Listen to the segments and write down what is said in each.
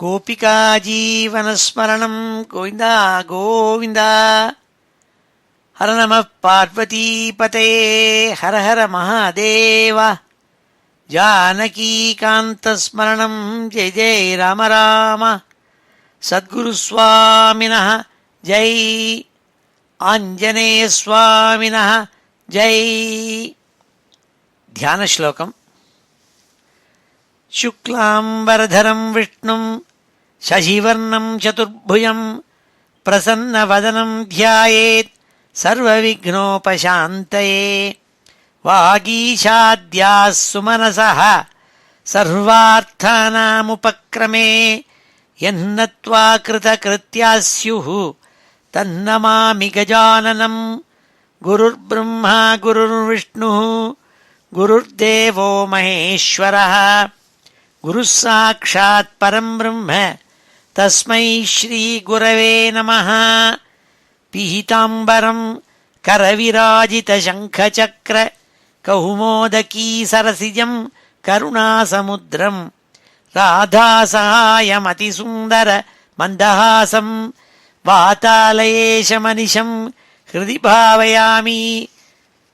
गोपिका जीवनस्मरणं गोविन्द गोविन्द। हर नमः पार्वतीपतये हर हर महादेव। जानकीकान्तस्मरणं जय जय राम राम। सद्गुरुस्वामिनः जय, आञ्जनेयस्वामिनः जय। ध्यानश्लोकम्। शुक्लाम्बरधरं विष्णुं शशिवर्णं चतुर्भुजं प्रसन्नवदनं ध्यायेत् सर्वविघ्नोपशान्तये। वागीशाद्याः सुमनसः सर्वार्थानामुपक्रमे यन्नत्वा कृतकृत्याः स्युः तन्नमामि गजाननं। गुरुर्ब्रह्मा गुरुर्विष्णुः गुरुर्देवो महेश्वरः। गुरुः साक्षात् परं ब्रह्म तस्मै श्रीगुरवे नमः। पीताम्बरं करविराजितशङ्खचक्र कौमोदकी सरसिजं करुणासमुद्रं राधासहायमतिसुन्दर मन्दहासं वातालयेशमनिशं हृदि भावयामि।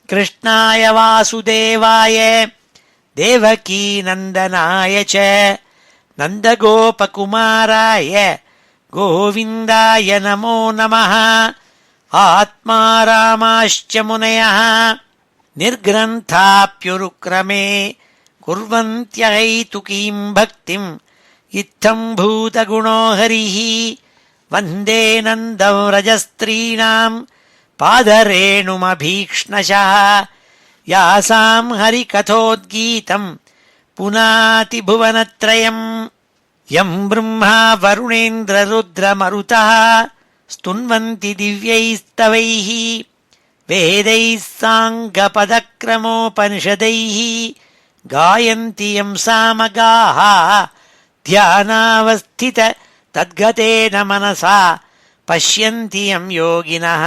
कृष्णाय वासुदेवाय देवकीनन्दनाय च नन्दगोपकुमाराय गोविन्दाय नमो नमः। आत्मा रामाश्च मुनयः निर्ग्रन्थाप्युरुक्रमे कुर्वन्त्यहैतुकीं भक्तिं इत्थं भूतगुणो हरिः। वन्दे नन्दव्रजस्त्रीणां पादरेणुमभीक्ष्णशः यासां हरिकथोद्गीतं पुनाति भुवनत्रयम्। यं ब्रह्मा वरुणेन्द्ररुद्रमरुतः स्तुन्वन्ति दिव्यैस्तवैः वेदैः साङ्गपदक्रमोपनिषदैः गायन्ति यं सामगाः ध्यानावस्थित तद्गतेन मनसा पश्यन्ति यं योगिनः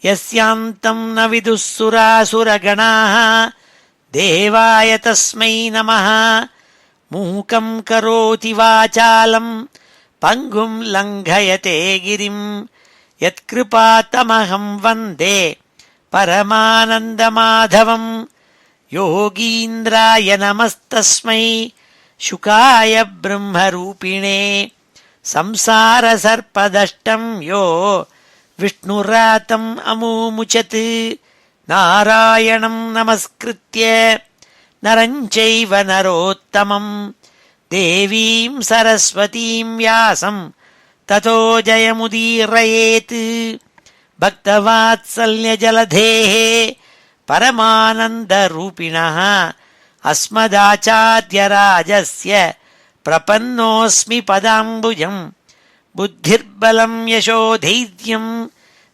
यस्यान्तं न विदुः सुरासुरगणाः। देवाय तस्मै नमः। मूकं करोति वाचालं पङ्गुं लङ्घयते गिरिं यत्कृपातमहं वन्दे परमानन्दमाधवम्। योगीन्द्राय नमस्तस्मै शुकाय ब्रह्मरूपिणे संसारसर्पदष्टं यो विष्णुरातम् अमूमुचत्। नारायणं नमस्कृत्य नरं चैव नरोत्तमं देवीं सरस्वतीं व्यासं ततो जयमुदीरयेत्। भक्तवात्सल्यजलधेः परमानन्दरूपिणः अस्मदाचार्यराजस्य प्रपन्नोऽस्मि पदाम्बुजम्। बुद्धिर्बलं यशोधैर्यं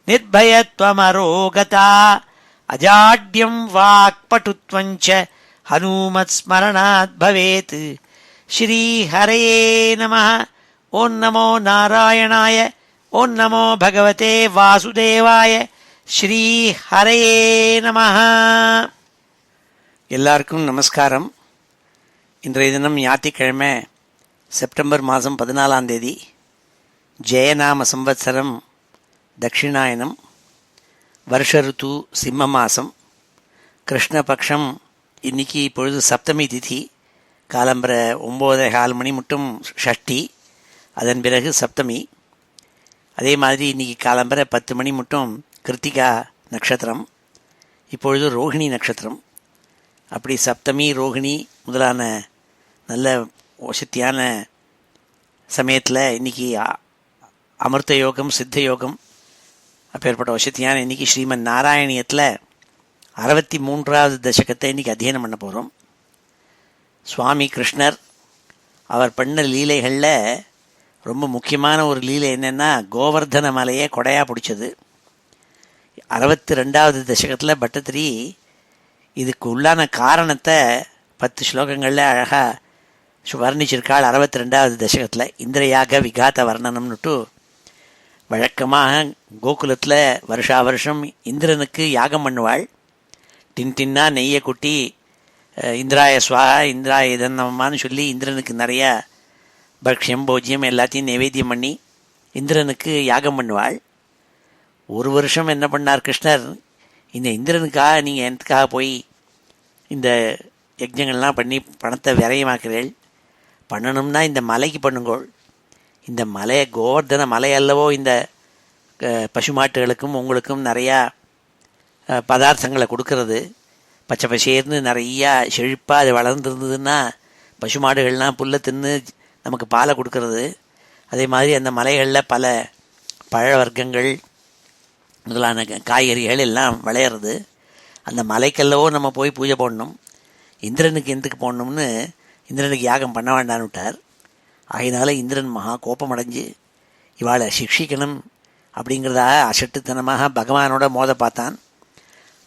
निर्भयत्वमरोगता अजाड्यं वाक्पटुत्वं च हनूमत्स्मरणात् भवेत्। श्रीहरये नमः। ॐ नमो नारायणाय। ॐ नमो भगवते वासुदेवाय. ஸ்ரீஹரயே நமஹ. எல்லாருக்கும் நமஸ்காரம். இன்றைய தினம் ஞாயிற்றுக்கிழமை செப்டம்பர் மாதம் 14ஆம் தேதி ஜெயநாம சம்வத்சரம் தட்சிணாயனம். வருஷ ருத்து சிம்ம மாதம் கிருஷ்ணபக்ஷம். இன்னைக்கு இப்பொழுது சப்தமி திதி. காலம்பரை 9:15 மணி மட்டும் ஷஷ்டி, அதன் பிறகு சப்தமி. அதே மாதிரி இன்னைக்கு காலம்பரை 10 மணி மட்டும் கிருத்திகா நட்சத்திரம். இப்பொழுது ரோஹிணி நட்சத்திரம். அப்படி சப்தமி ரோஹிணி முதலான நல்ல வசத்தியான சமயத்தில் இன்றைக்கி அமிர்த யோகம் சித்த யோகம் அப்பேற்பட்ட வசத்தியான இன்றைக்கி ஸ்ரீமன் நாராயணியத்தில் 63வது தசகத்தை இன்றைக்கி அத்தியனம் பண்ண போகிறோம். சுவாமி கிருஷ்ணர் அவர் பண்ண லீலைகளில் ரொம்ப முக்கியமான ஒரு லீலை என்னென்னா கோவர்தன மலையை கொடையாக பிடிச்சது. 62வது தசகத்தில் பட்டத்திரி இதுக்கு உள்ளான காரணத்தை 10 ஸ்லோகங்களில் அழகாக வர்ணிச்சிருக்காள். 62வது தசகத்தில் இந்திரயாக விகாத வர்ணனம்னுட்டு வழக்கமாக கோகுலத்தில் வருஷா வருஷம் இந்திரனுக்கு யாகம் பண்ணுவாள். டின்னா நெய்யை கொட்டி இந்திராய ஸ்வாகா இந்திராய இதன்னம்மான்னு சொல்லி இந்திரனுக்கு நிறையா பக்ஷ்யம் போஜ்யம் எல்லாத்தையும் நைவேத்தியம் பண்ணி இந்திரனுக்கு யாகம் பண்ணுவாள். ஒரு வருஷம் என்ன பண்ணார் கிருஷ்ணர், இந்த இந்திரனுக்காக நீங்கள் எனத்துக்காக போய் இந்த யஜ்ஞங்கள்லாம் பண்ணி பணத்தை விரயமாக்குறீள், பண்ணணும்னா இந்த மலைக்கு பண்ணுங்கோள். இந்த மலை கோவர்தன மலை அல்லவோ இந்த பசுமாட்டுகளுக்கும் உங்களுக்கும் நிறையா பதார்த்தங்களை கொடுக்கறது. பச்சை பசேர்னு நிறையா செழிப்பாக அது வளர்ந்துருந்ததுன்னா பசுமாடுகள்லாம் புல்லை தின்னு நமக்கு பாலை கொடுக்கறது. அதே மாதிரி அந்த மலைகளில் பல பழ வர்க்கங்கள் முதலான காய்கறிகள் எல்லாம் விளையிறது. அந்த மலைக்கல்லவோ நம்ம போய் பூஜை போடணும், இந்திரனுக்கு எதுக்கு போடணும்னு இந்திரனுக்கு யாகம் பண்ண வேண்டான்னு விட்டார். ஆகையினால இந்திரன் மகா கோபம் அடைஞ்சு இவாளை சிக்ஷிக்கணும் அப்படிங்கிறதாக அசட்டுத்தனமாக பகவானோட மோத பார்த்தான்.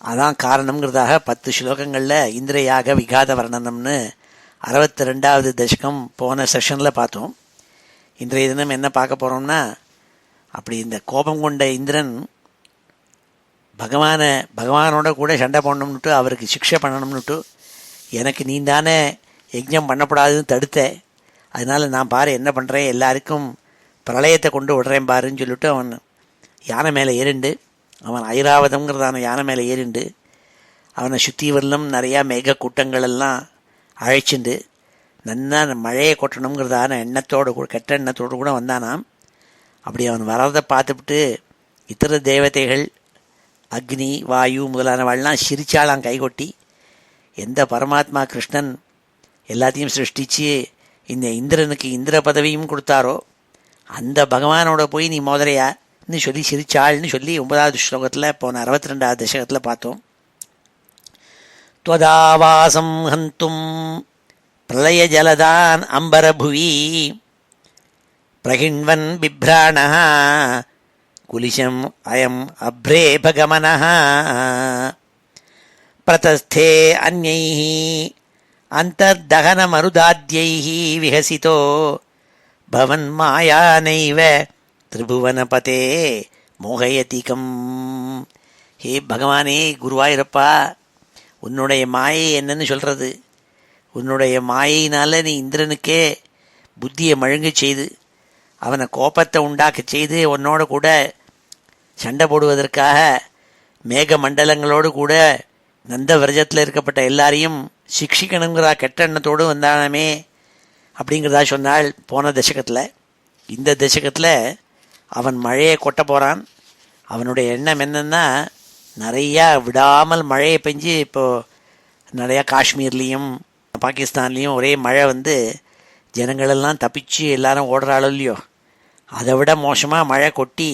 அதான் காரணங்கிறதாக 10 ஸ்லோகங்களில் இந்திரயாக விகாத வர்ணனம்னு 62வது தசகம் போன செஷனில் பார்த்தோம். இன்றைய தினம் என்ன பார்க்க போகிறோம்னா, அப்படி இந்த கோபம் கொண்ட இந்திரன் பகவானோட கூட சண்டை போடணும்னுட்டு அவருக்கு சிக்ஷை பண்ணணும்னுட்டு, எனக்கு நீ தானே யஜ்ஞம் பண்ணப்படாதுன்னு தடுத்த, அதனால் நான் பாரு என்ன பண்ணுறேன், எல்லாருக்கும் பிரளயத்தை கொண்டு விடுறேன் பாருன்னு சொல்லிட்டு அவன் யானை மேலே ஏறிண்டு, அவன் ஐராவதம்ங்கிறதான யானை மேலே ஏறிண்டு அவனை சுற்றி வரலும் நிறையா மேக கூட்டங்கள் எல்லாம் அழைச்சிண்டு நன்னா மழையை கொட்டணுங்கிறதான எண்ணத்தோடு கூட கெட்ட எண்ணத்தோடு கூட வந்தானாம். அப்படி அவன் வரதை பார்த்துவிட்டு இத்தர தேவதைகள் அக்னி வாயு முதலானவாள்லாம் சிரிச்சாலாம் கைகொட்டி. எந்த பரமாத்மா கிருஷ்ணன் எல்லாத்தையும் சிருஷ்டிச்சு இந்த இந்திரனுக்கு இந்திர பதவியும் கொடுத்தாரோ அந்த பகவானோட போய் நீ மோதரையான்னு சொல்லி சிரிச்சாள்னு சொல்லி 9வது ஸ்லோகத்தில் போன 62வது தசகத்தில் பார்த்தோம். त्वदावासं हन्तुं प्रलयजलदान् अम्बरभुवि प्रहिण्वन् बिभ्राणः कुलिशम् अयम् अभ्रेभगमनः प्रतस्थे अन्यैः अन्तर्दहनमरुदाद्यैः विहसितो भवन्मायानैव त्रिभुवनपते मोहयतिकम्. हे भगवाने गुरुवायूरप्पा, உன்னுடைய மாயை என்னன்னு சொல்கிறது? உன்னுடைய மாயினால் நீ இந்திரனுக்கே புத்தியை மழுங்க செய்து அவனை கோபத்தை உண்டாக்க செய்து உன்னோட கூட சண்டை போடுவதற்காக மேக மண்டலங்களோடு கூட நந்த விரஜத்தில் இருக்கப்பட்ட எல்லாரையும் சிக்ஷிக்கணுங்கிறா கெட்ட எண்ணத்தோடு வந்தானமே அப்படிங்கிறதா சொன்னால் போன தசகத்தில். இந்த தசகத்தில் அவன் மழையை கொட்ட போகிறான். அவனுடைய எண்ணம் என்னன்னா, நிறையா விடாமல் மழையை பெஞ்சு இப்போது நிறையா காஷ்மீர்லேயும் பாகிஸ்தான்லேயும் ஒரே மழை வந்து ஜனங்களெல்லாம் தப்பிச்சு எல்லாரும் ஓடுறாளோ இல்லையோ, அதை விட மோசமாக மழை கொட்டி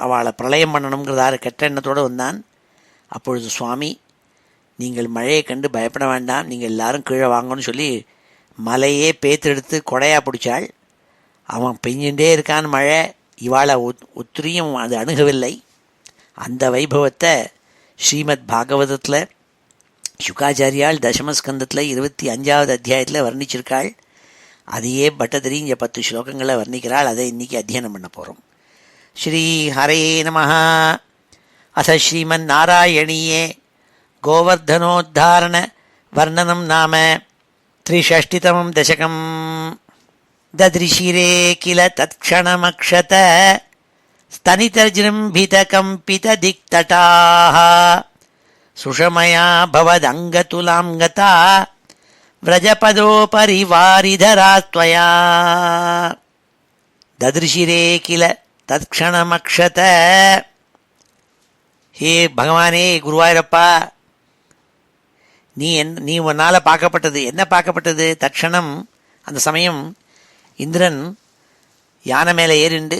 அவளை பிரளயம் பண்ணணுங்கிறதாரு கெட்ட எண்ணத்தோடு வந்தான். அப்பொழுது சுவாமி, நீங்கள் மழையை கண்டு பயப்பட வேண்டாம், நீங்கள் எல்லாரும் கீழே வாங்கன்னு சொல்லி மலையே பேத்தெடுத்து கொடையாக பிடிச்சாள். அவன் பெஞ்சுட்டே இருக்கான் மழை, இவாளை ஒத்திரியும் அது அணுகவில்லை. அந்த வைபவத்தை ஸ்ரீமத் பாகவதத்தில் சுகாச்சாரியால் தசமஸ்கந்தத்தில் 25வது அத்தியாயத்தில் வர்ணிச்சிருக்காள். அதையே பட்டதிரி இங்கே 10 ஸ்லோகங்களை வர்ணிக்கிறாள். அதை இன்றைக்கி அத்தியனம் பண்ண போகிறோம். ஸ்ரீ ஹரே நமஹ. அச ஸ்ரீமன் நாராயணீயே கோவர்தனோத்தாரண வர்ணனம் நாம 360தமம் தசகம். தத்ரிஷிரே கில தத்க்ஷணமக்ஷத स्तनितजृम्भितकम्पितदिक्तटाः सुषमया भवदङ्गतुलाङ्गता व्रजपदोपरिवारिधरा त्वया ददृशिरे किल तत्क्षणमक्षत. हे भगवाने गुरुवायूरप्पा, நீ உன்னால் பார்க்கப்பட்டது. என்ன பார்க்கப்பட்டது? தட்சணம், அந்த சமயம் இந்திரன் யானை மேலே ஏறிண்டு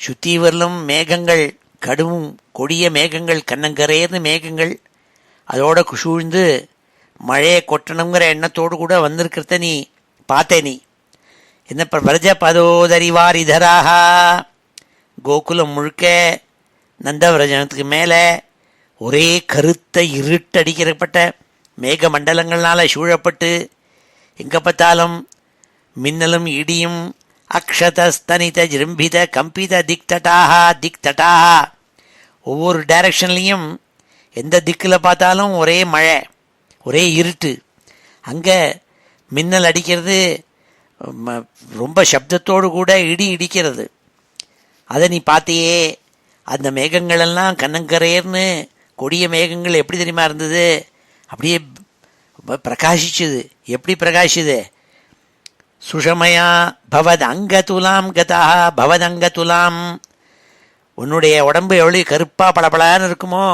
சுத்தி வரலும் மேகங்கள், கடும் கொடிய மேகங்கள், கண்ணங்கரேர்னு மேகங்கள் அதோட குசூழ்ந்து மழையை கொட்டணுங்கிற எண்ணத்தோடு கூட வந்திருக்கிறத நீ பார்த்தே. நீ என்ன விரஜ பதோதரிவாரிதராக கோகுலம் முழுக்க நந்தவிரஜனத்துக்கு மேலே ஒரே கருத்த இருட்டடிக்கப்பட்ட மேக மண்டலங்கள்னால் சூழப்பட்டு எங்கே பார்த்தாலும் மின்னலும் இடியும் அக்ஷதஸ்தனித ஜிரும்பித கம்பித திக்தட்டாக ஒவ்வொரு டைரக்ஷன்லேயும் எந்த திக்கில் பார்த்தாலும் ஒரே மழை, ஒரே இருட்டு. அங்கே மின்னல் அடிக்கிறது, ரொம்ப சப்தத்தோடு கூட இடி இடிக்கிறது. அதை நீ பார்த்தியே. அந்த மேகங்களெல்லாம் கண்ணங்கரையர்னு கொடிய மேகங்கள் எப்படி தெரியுமா இருந்தது? அப்படியே பிரகாசிச்சுது. எப்படி பிரகாசிச்சுது? சுஷமயா பவத் அங்கதுலாம் கதா பவத் அங்கதுலாம். உன்னுடைய உடம்பு எவ்வளோ கருப்பாக பளபளான்னு இருக்குமோ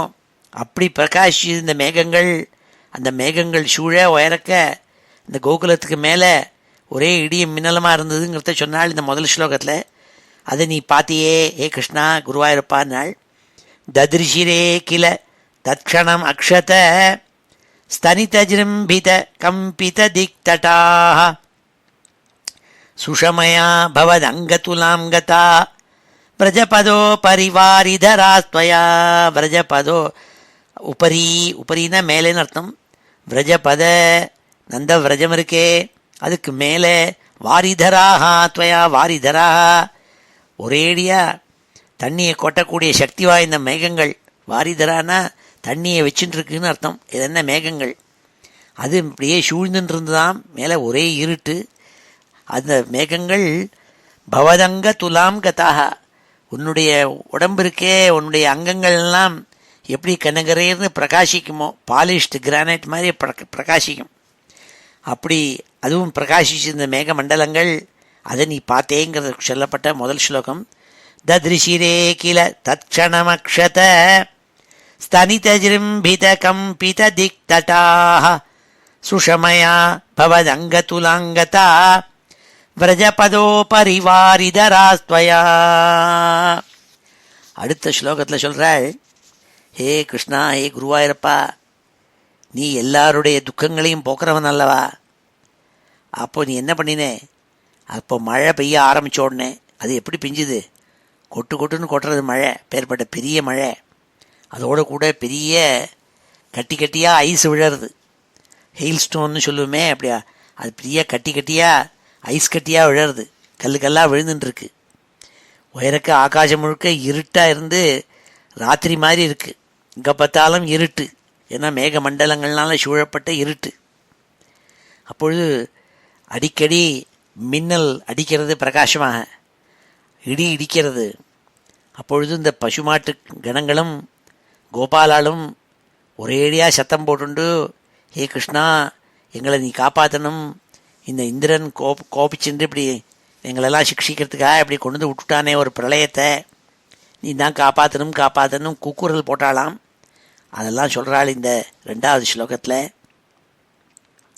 அப்படி பிரகாசிச்சுது இந்த மேகங்கள். அந்த மேகங்கள் சூழ உயரக்க இந்த கோகுலத்துக்கு மேலே ஒரே இடியும் மின்னலமாக இருந்ததுங்கிறத சொன்னாள் இந்த முதல் ஸ்லோகத்தில். அதை நீ பார்த்தியே ஏ கிருஷ்ணா குருவாயிருப்பான்னாள். ததிருஷிரே கில தட்சணம் அக்ஷத ஸ்தனிதஜிரும்பித கம்பித திக்தடாஹ சுஷமயா பவத் அங்கதுலாம் கதா விரஜபதோ பரிவாரிதராஸ்த்வயா. விரஜபதோ உபரி, உபரின்னா மேலேன்னு அர்த்தம். விரஜபத நந்த விரஜம் இருக்கே அதுக்கு மேலே வாரிதராஹா துவயா வாரிதராஹா. ஒரேடியா தண்ணியை கொட்டக்கூடிய சக்தி வாய்ந்த மேகங்கள். வாரிதரானா தண்ணியை வச்சுட்டுருக்குன்னு அர்த்தம். இது என்ன மேகங்கள்? அது இப்படியே சூழ்ந்துட்டு இருந்துதான். மேலே ஒரே இருட்டு. அந்த மேகங்கள் பவதங்க துலாம் கதாக. உன்னுடைய உடம்பு இருக்கே, உன்னுடைய அங்கங்கள்லாம் எப்படி கனகரேர்னு பிரகாசிக்குமோ, பாலிஷ்டு கிரானைட் மாதிரி பிரகாசிக்கும். அப்படி அதுவும் பிரகாசிச்சு இந்த மேக மண்டலங்கள். அதை நீ பார்த்தேங்கிறது சொல்லப்பட்ட முதல் ஸ்லோகம். தத்ரிஷிரே கில தட்சணமக்ஷத ஸ்தனிதஜிரும்பித கம்பித திக்தடாஹ சுஷமயா பவதங்கதுலாங்கதா விரஜபதோ பரிவாரிதராஸ்த்வயா. அடுத்த ஸ்லோகத்தில் சொல்கிறாள், ஹே கிருஷ்ணா, ஹே குருவாயூரப்பா, நீ எல்லாருடைய துக்கங்களையும் போக்குறவன் அல்லவா? அப்போ நீ என்ன பண்ணினே? அப்போ மழை பெய்ய ஆரம்பித்த உடனே அது எப்படி பெஞ்சுது? கொட்டு கொட்டுன்னு கொட்டுறது மழை. பேர்பட்ட பெரிய மழை. அதோடு கூட பெரிய கட்டி கட்டியாக ஐஸ் விழறது. ஹெயில் ஸ்டோன்னு சொல்லுவோமே, அப்படியா அது பெரிய கட்டி கட்டியாக ஐஸ் கட்டியாக விழறது. கல் கல்லாக விழுந்துட்டுருக்கு. உயரக்க ஆகாசம் முழுக்க இருட்டாக இருந்து ராத்திரி மாதிரி இருக்குது. இங்கே பார்த்தாலும் இருட்டு. ஏன்னா மேக மண்டலங்கள்னால சூழப்பட்ட இருட்டு. அப்பொழுது அடிக்கடி மின்னல் அடிக்கிறது பிரகாசமாக, இடி இடிக்கிறது. அப்பொழுது இந்த பசுமாட்டு கணங்களும் கோபாலாலும் ஒரேடியாக சத்தம் போட்டுண்டு, ஹே கிருஷ்ணா, எங்களை நீ காப்பாற்றணும். இந்த இந்திரன் கோபிச்சுட்டு இப்படி எங்களெல்லாம் சிக்ஷிக்கிறதுக்காக இப்படி கொண்டு வந்து விட்டுட்டானே ஒரு பிரளயத்தை, நீ தான் காப்பாற்றணும் காப்பாற்றணும் கூக்குரல் போட்டாலாம். அதெல்லாம் சொல்கிறாள் இந்த 2வது ஸ்லோகத்தில்.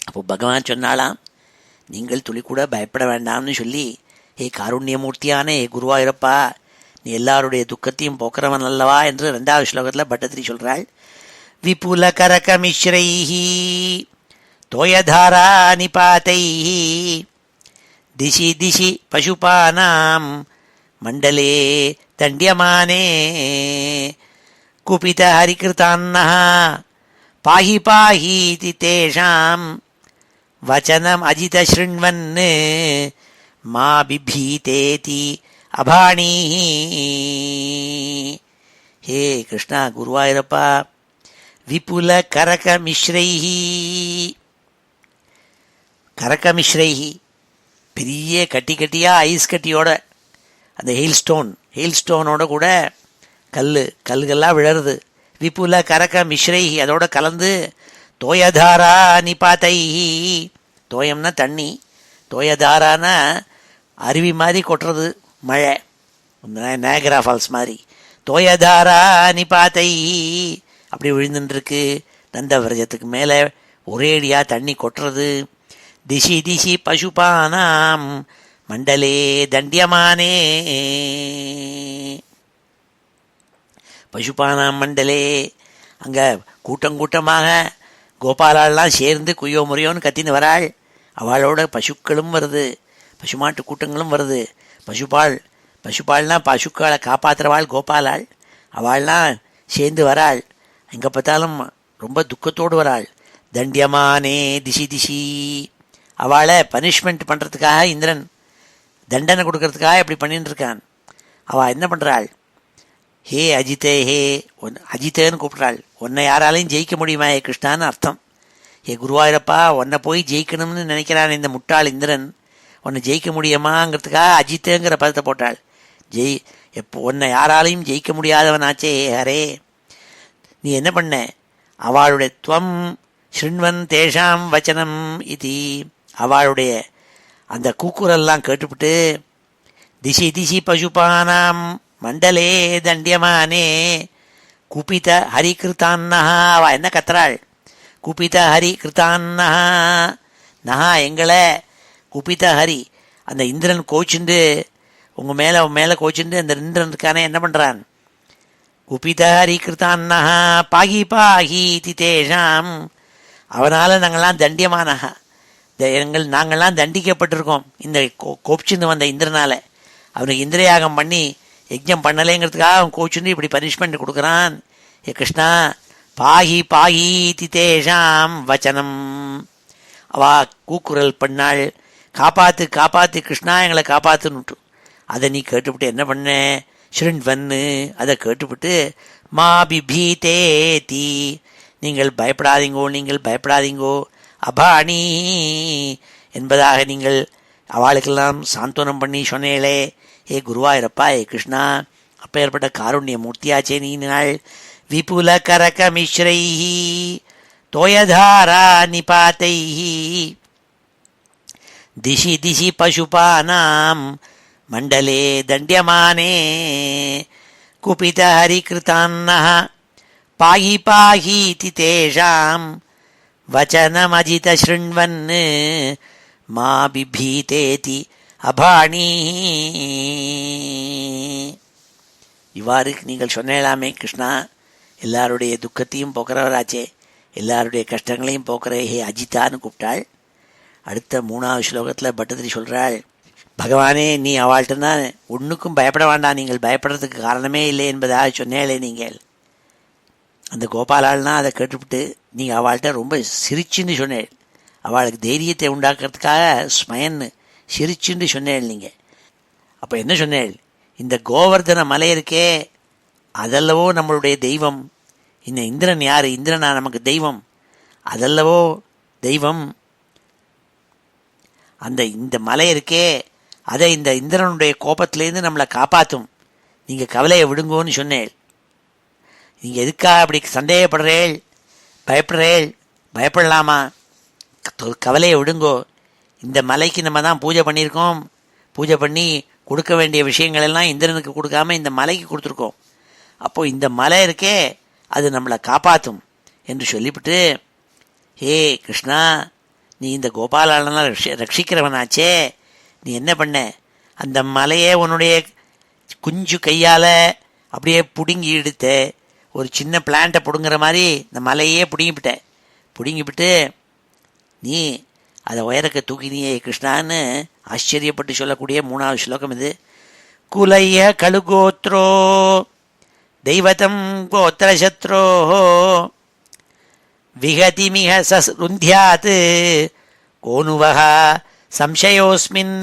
அப்போ பகவான் சொன்னாலாம், நீங்கள் துளி கூட பயப்பட வேண்டாம்னு சொல்லி, ஏ காருண்யமூர்த்தியான ஏ குருவாயூரப்பா, நீ எல்லாருடைய துக்கத்தையும் போக்குறவன் அல்லவா என்று 2வது ஸ்லோகத்தில் பட்டத்திரி சொல்கிறாள். விபுல கரக மிஸ்ரைஹி தோயதாரா நிபாதைஹி திசி திசி பசுபானாம் மண்டலே தண்ட்யமானே குபித ஹரிகிருதான்னஹ பாஹி பாஹீதி தேஷாம் வச்சனம் அஜித ஸ்ருண்வன் மா பிபீதேதி அபாணி. ஹே கிருஷ்ணா குருவாயூரப்பா, விபுல கரக மிஸ்ரைஹி, கரக மிஸ்ரைஹி பெரிய கட்டி கட்டியாக ஐஸ் கட்டியோட, அந்த ஹெயில் ஸ்டோனோட கூட கல்லுகள்லாம் விழருது. விபுல கரக மிஸ்ரைஹி அதோட கலந்து தோயதாரா நிபாதைஹி, தோயம்னா தண்ணி, தோயதாரானா அருவி மாதிரி கொட்டுறது மழை, நயகரா ஃபால்ஸ் மாதிரி. தோயதாரா நிபாதைஹி அப்படி விழுந்துட்டுருக்கு. நந்த விரஜத்துக்கு மேலே ஒரேடியாக தண்ணி கொட்டுறது. திசி திசி பசுபானாம் மண்டலே தண்டியமானே, பசுபானாம் மண்டலே அங்கே கூட்டமாக கோபாலாலாம் சேர்ந்து குய்யோ முறையோன்னு கத்தின்னு வராள். அவளோட பசுக்களும் வருது, பசுமாட்டு கூட்டங்களும் வருது. பசுபால்னா பசுக்களை காப்பாற்றுறவாள் கோபாலாள். அவள்லாம் சேர்ந்து வராள். எங்கே பார்த்தாலும் ரொம்ப துக்கத்தோடு வராள். தண்டியமானே திசி திசி, அவளை பனிஷ்மெண்ட் பண்ணுறதுக்காக இந்திரன் தண்டனை கொடுக்கறதுக்காக இப்படி பண்ணிட்டு இருக்கான். அவள் என்ன பண்ணுறாள்? ஹே அஜித்தே, ஹே அஜித்தேன்னு கூப்பிட்றாள். உன்னை யாராலையும் ஜெயிக்க முடியுமா ஏ கிருஷ்ணான்னு அர்த்தம். ஏ குருவாயூரப்பா, உன்னை போய் ஜெயிக்கணும்னு நினைக்கிறான் இந்த முட்டாள் இந்திரன். உன்னை ஜெயிக்க முடியுமாங்கிறதுக்காக அஜித்துங்கிற பதத்தை போட்டாள். எப்போ உன்னை யாராலையும் ஜெயிக்க முடியாதவனாச்சே ஹரே. நீ என்ன பண்ண? அவளுடைய துவம் ஸ்ருண்வன் தேஷாம் வச்சனம் இது, அவளுடைய அந்த கூக்குரெல்லாம் கேட்டுவிட்டு திசி திசி பசுபானாம் மண்டலே தண்டியமானே குபித ஹரி கிருத்தான்னஹா. அவள் என்ன கத்துறாள்? குபித ஹரி கிருத்தான்னஹா நஹா, எங்களை குபித ஹரி அந்த இந்திரன் கோச்சுண்டு உன் மேலே கோச்சுண்டு அந்த இந்திரன் இருக்கானே என்ன பண்ணுறான்? குபித ஹரி கிருத்தான்னஹா பாகி பாகி திதேஷாம், அவனால் நாங்கள்லாம் தண்டியமானஹா, நாங்கள்லாம் தண்டிக்கப்பட்டிருக்கோம் இந்த கோபிச்சுன்னு வந்த இந்திரனால். அவனுக்கு இந்திரயாகம் பண்ணி யஜ்ஞம் பண்ணலைங்கிறதுக்காக அவன் கோச்சுன்னு இப்படி பனிஷ்மெண்ட் கொடுக்குறான். ஏ கிருஷ்ணா பாகி பாகி திதேஷாம் வச்சனம், அவா கூக்குரல் பண்ணாள், காப்பாற்று காப்பாற்று கிருஷ்ணா எங்களை காப்பாற்றுன்னுட்டு. அதை நீ கேட்டுவிட்டு என்ன பண்ண? ஸ்ருண்வன்னு அதை கேட்டுவிட்டு மா பிபீதேதி, நீங்கள் பயப்படாதீங்கோ நீங்கள் பயப்படாதீங்கோ அபாணி என்பதாக நீங்கள் அவளுக்கெல்லாம் சாந்தோனம் பண்ணி சொன்னேளே. ஏ குருவாயிரப்பா, ஏ கிருஷ்ணா, அப்போ ஏற்பட்ட காருண்ய மூர்த்தியாச்சே நீ நாள். விபுல கரக மிஸ்ரைஹி தோயதாரா நிபாத்தைஹி திசி திசி பசுபானாம் மண்டலே தண்டியமானே குபித ஹரிகிருத்தான்னஹ பாகி பாகி திதேஷாம் வச்சனமஜித ஸ்ருண்வன் மா பிபீதேதி அபாணி. இவ்வாறு நீங்கள் சொன்னேலாமே கிருஷ்ணா, எல்லாருடைய துக்கத்தையும் போக்குறவராச்சே, எல்லாருடைய கஷ்டங்களையும் போக்குற ஹே அஜிதான்னு கூப்பிட்டாள். அடுத்த 3வது ஸ்லோகத்தில் பட்டதிரி சொல்கிறாள், பகவானே நீ அவள்கிட்டனா ஒன்றுக்கும் பயப்பட வேண்டாம், நீங்கள் பயப்படுறதுக்கு காரணமே இல்லை என்பதாக சொன்னேளே நீங்கள். அந்த கோபாலாள்னா அதை கேட்டுவிட்டு நீங்கள் அவள்கிட்ட ரொம்ப சிரிச்சுன்னு சொன்னேள். அவளுக்கு தைரியத்தை உண்டாக்குறதுக்காக ஸ்மயன்னு சிரிச்சுன்னு சொன்னேள் நீங்கள். அப்போ என்ன சொன்னேள்? இந்த கோவர்தன மலை இருக்கே அதல்லவோ நம்மளுடைய தெய்வம். இந்த இந்திரன் யார்? இந்திரனா நமக்கு தெய்வம், அதல்லவோ தெய்வம். இந்த மலை இருக்கே அதை இந்த இந்திரனுடைய கோபத்திலேருந்து நம்மளை காப்பாற்றும். நீங்கள் கவலையை விடுங்கோன்னு சொன்னேள். நீங்கள் எதுக்காக அப்படி சந்தேகப்படுறேள், பயப்படுறேள்? பயப்படலாமா? கவலையை விடுங்கோ. இந்த மலைக்கு நம்ம தான் பூஜை பண்ணியிருக்கோம், பூஜை பண்ணி கொடுக்க வேண்டிய விஷயங்கள் எல்லாம் இந்திரனுக்கு கொடுக்காம இந்த மலைக்கு கொடுத்துருக்கோம். அப்போது இந்த மலை இருக்கே அது நம்மளை காப்பாற்றும் என்று சொல்லிவிட்டு, ஹே கிருஷ்ணா, நீ இந்த கோபாலனை ரட்சிக்கிறவனாச்சே, நீ என்ன பண்ண? அந்த மலையே உன்னுடைய குஞ்சு கையால் அப்படியே பிடுங்கி எடுத்த, ஒரு சின்ன பிளான்ட்டை பிடுங்குற மாதிரி இந்த மலையே பிடுங்கிவிட்டு நீ அதை உயரக்க தூக்கினியே கிருஷ்ணான்னு ஆச்சரியப்பட்டு சொல்லக்கூடிய 3வது ஸ்லோகம் இது. குலைய கழுகோத்ரோ தெய்வதம் கோத்திரசத்ரோ விகதிமிக சருந்தியாத் கோனுவஹ சம்சயோஸ்மின்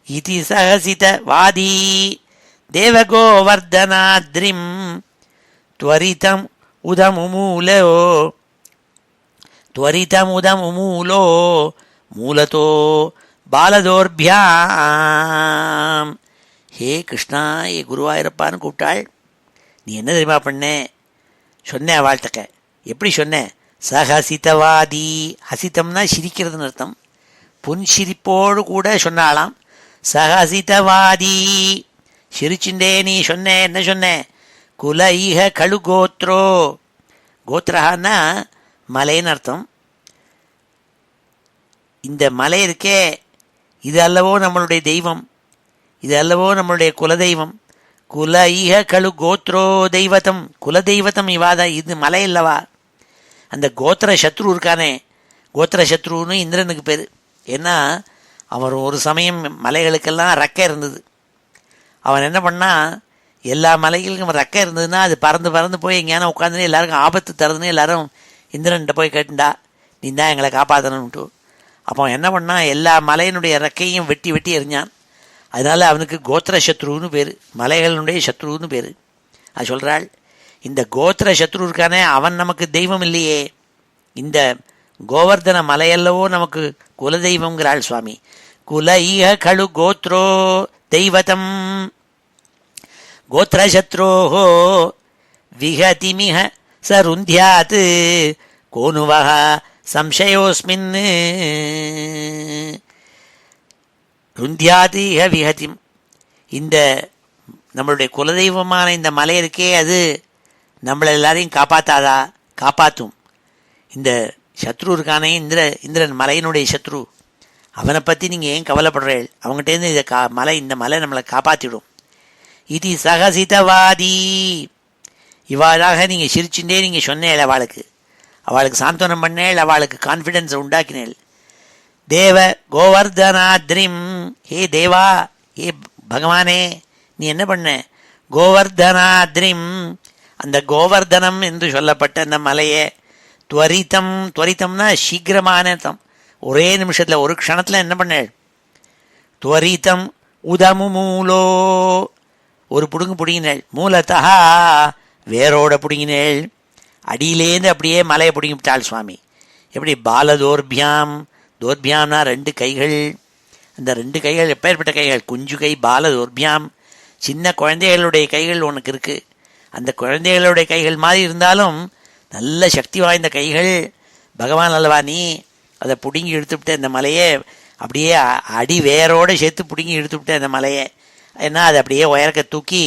இதி சஹசித வாதி தேவகோவர்தனாத்ரிம் த்வரிதம் உதமுமூலோ மூலத்தோ பாலதோர்பியாம். ஹே கிருஷ்ணா, ஏ குருவாயிரப்பான்னு கூப்பிட்டாள். நீ என்ன தெரியுமா பண்ண? சொன்னேன் அவள்கிட்ட. எப்படி சொன்னேன்? சஹசிதவாதி, ஹசிதம்னா சிரிக்கிறதுன்னு அர்த்தம். புன்சிரிப்போடு கூட சொன்னாலாம். சஹசிதவாதி, சிரிச்சுண்டே நீ சொன்ன. என்ன சொன்ன? குலைஹ கழு கோத்ரோ, கோத்ரஹான்னா மலைன்னு அர்த்தம். இந்த மலை இருக்கே இது அல்லவோ நம்மளுடைய தெய்வம், இது அல்லவோ நம்மளுடைய குலதெய்வம். குலைஹ கழு கோத்ரோ தெய்வத்தம், குலதெய்வத்தம் இவாதான், இது மலை இல்லவா? அந்த கோத்திர சத்ரு இருக்கானே, கோத்திர சத்ருன்னு இந்திரனுக்கு பேர். ஏன்னா அவன் ஒரு சமயம் மலைகளுக்கெல்லாம் ரெக்கை இருந்தது. அவன் என்ன பண்ணால், எல்லா மலைகளுக்கும் ரெக்கை இருந்ததுன்னா அது பறந்து பறந்து போய் எங்கேயான உட்காந்துன்னு எல்லாருக்கும் ஆபத்து தருதுன்னு எல்லாரும் இந்திரன்கிட்ட போய் கேட்டுண்டா, நீ தான் எங்களை காப்பாற்றணும்ட்டு. அப்போ என்ன பண்ணால், எல்லா மலையினுடைய ரெக்கையும் வெட்டி வெட்டி எறிஞ்சான். அதனால் அவனுக்கு கோத்திர சத்ருன்னு பேர், மலைகளுடைய சத்ருன்னு பேர். அது சொல்கிறாள், இந்த கோத்திர சத்ரு இருக்கானே அவன் நமக்கு தெய்வம் இல்லையே, இந்த கோவர்தன மலையல்லவோ நமக்கு குலதெய்வங்கிறாள் சுவாமி. குலைய கழு கோத்ரோ தெய்வதம் கோத்ரசத்ரோஹோ விஹதிமிஹ சருந்தியாத் கோனுவஹ சம்சயோஸ்மின் ருந்தியாத் இஹ விஹதிம். இந்த நம்மளுடைய குலதெய்வமான இந்த மலை இருக்கே, அது நம்மளை எல்லாரையும் காப்பாத்தாதா? காப்பாற்றும். இந்த சத்ரு இருக்கானே, இந்திரன் மலையினுடைய சத்ரு, அவனை பற்றி நீங்கள் ஏன் கவலைப்படுறீள்? அவங்ககிட்டேருந்து இந்த மலை நம்மளை காப்பாற்றிடும். இது சகசிதவாதி. இவ்வாறாக நீங்கள் சிரிச்சுட்டே நீங்கள் சொன்னேள், அவளுக்கு சாந்தனம் பண்ணேள், அவளுக்கு கான்ஃபிடென்ஸை உண்டாக்கினேள். தேவ கோவர்தனாத்ரிம், ஹே தேவா, ஹே பகவானே, நீ என்ன பண்ண? கோவர்தனாத்ரிம், அந்த கோவர்தனம் என்று சொல்லப்பட்ட அந்த மலையை துவரித்தம்னா சீக்கிரமானதம், ஒரே நிமிஷத்தில் ஒரு க்ஷணத்தில் என்ன பண்ணேள்? துவரித்தம் உதமு மூலோ, ஒரு புடுங்கினேள். மூலத்தா வேரோட புடுங்கினேள். அடியிலேருந்து அப்படியே மலையை பிடுங்கிவிட்டாள் சுவாமி. எப்படி? பாலதோர்பியாம், தோர்பியாம்னா 2 கைகள். அந்த 2 கைகள் எப்பேற்பட்ட கைகள்? குஞ்சு கை. பாலதோர்பியாம், சின்ன குழந்தைகளுடைய கைகள் உனக்கு இருக்குது. அந்த குழந்தைகளுடைய கைகள் மாதிரி இருந்தாலும் நல்ல சக்தி வாய்ந்த கைகள். பகவான் அல்லவா நீ? அதை பிடுங்கி எடுத்துவிட்டு அந்த மலையை அப்படியே அடி வேரோடு சேர்த்து பிடுங்கி எடுத்துவிட்டு அந்த மலையை, ஏன்னா அதை அப்படியே உயரக்க தூக்கி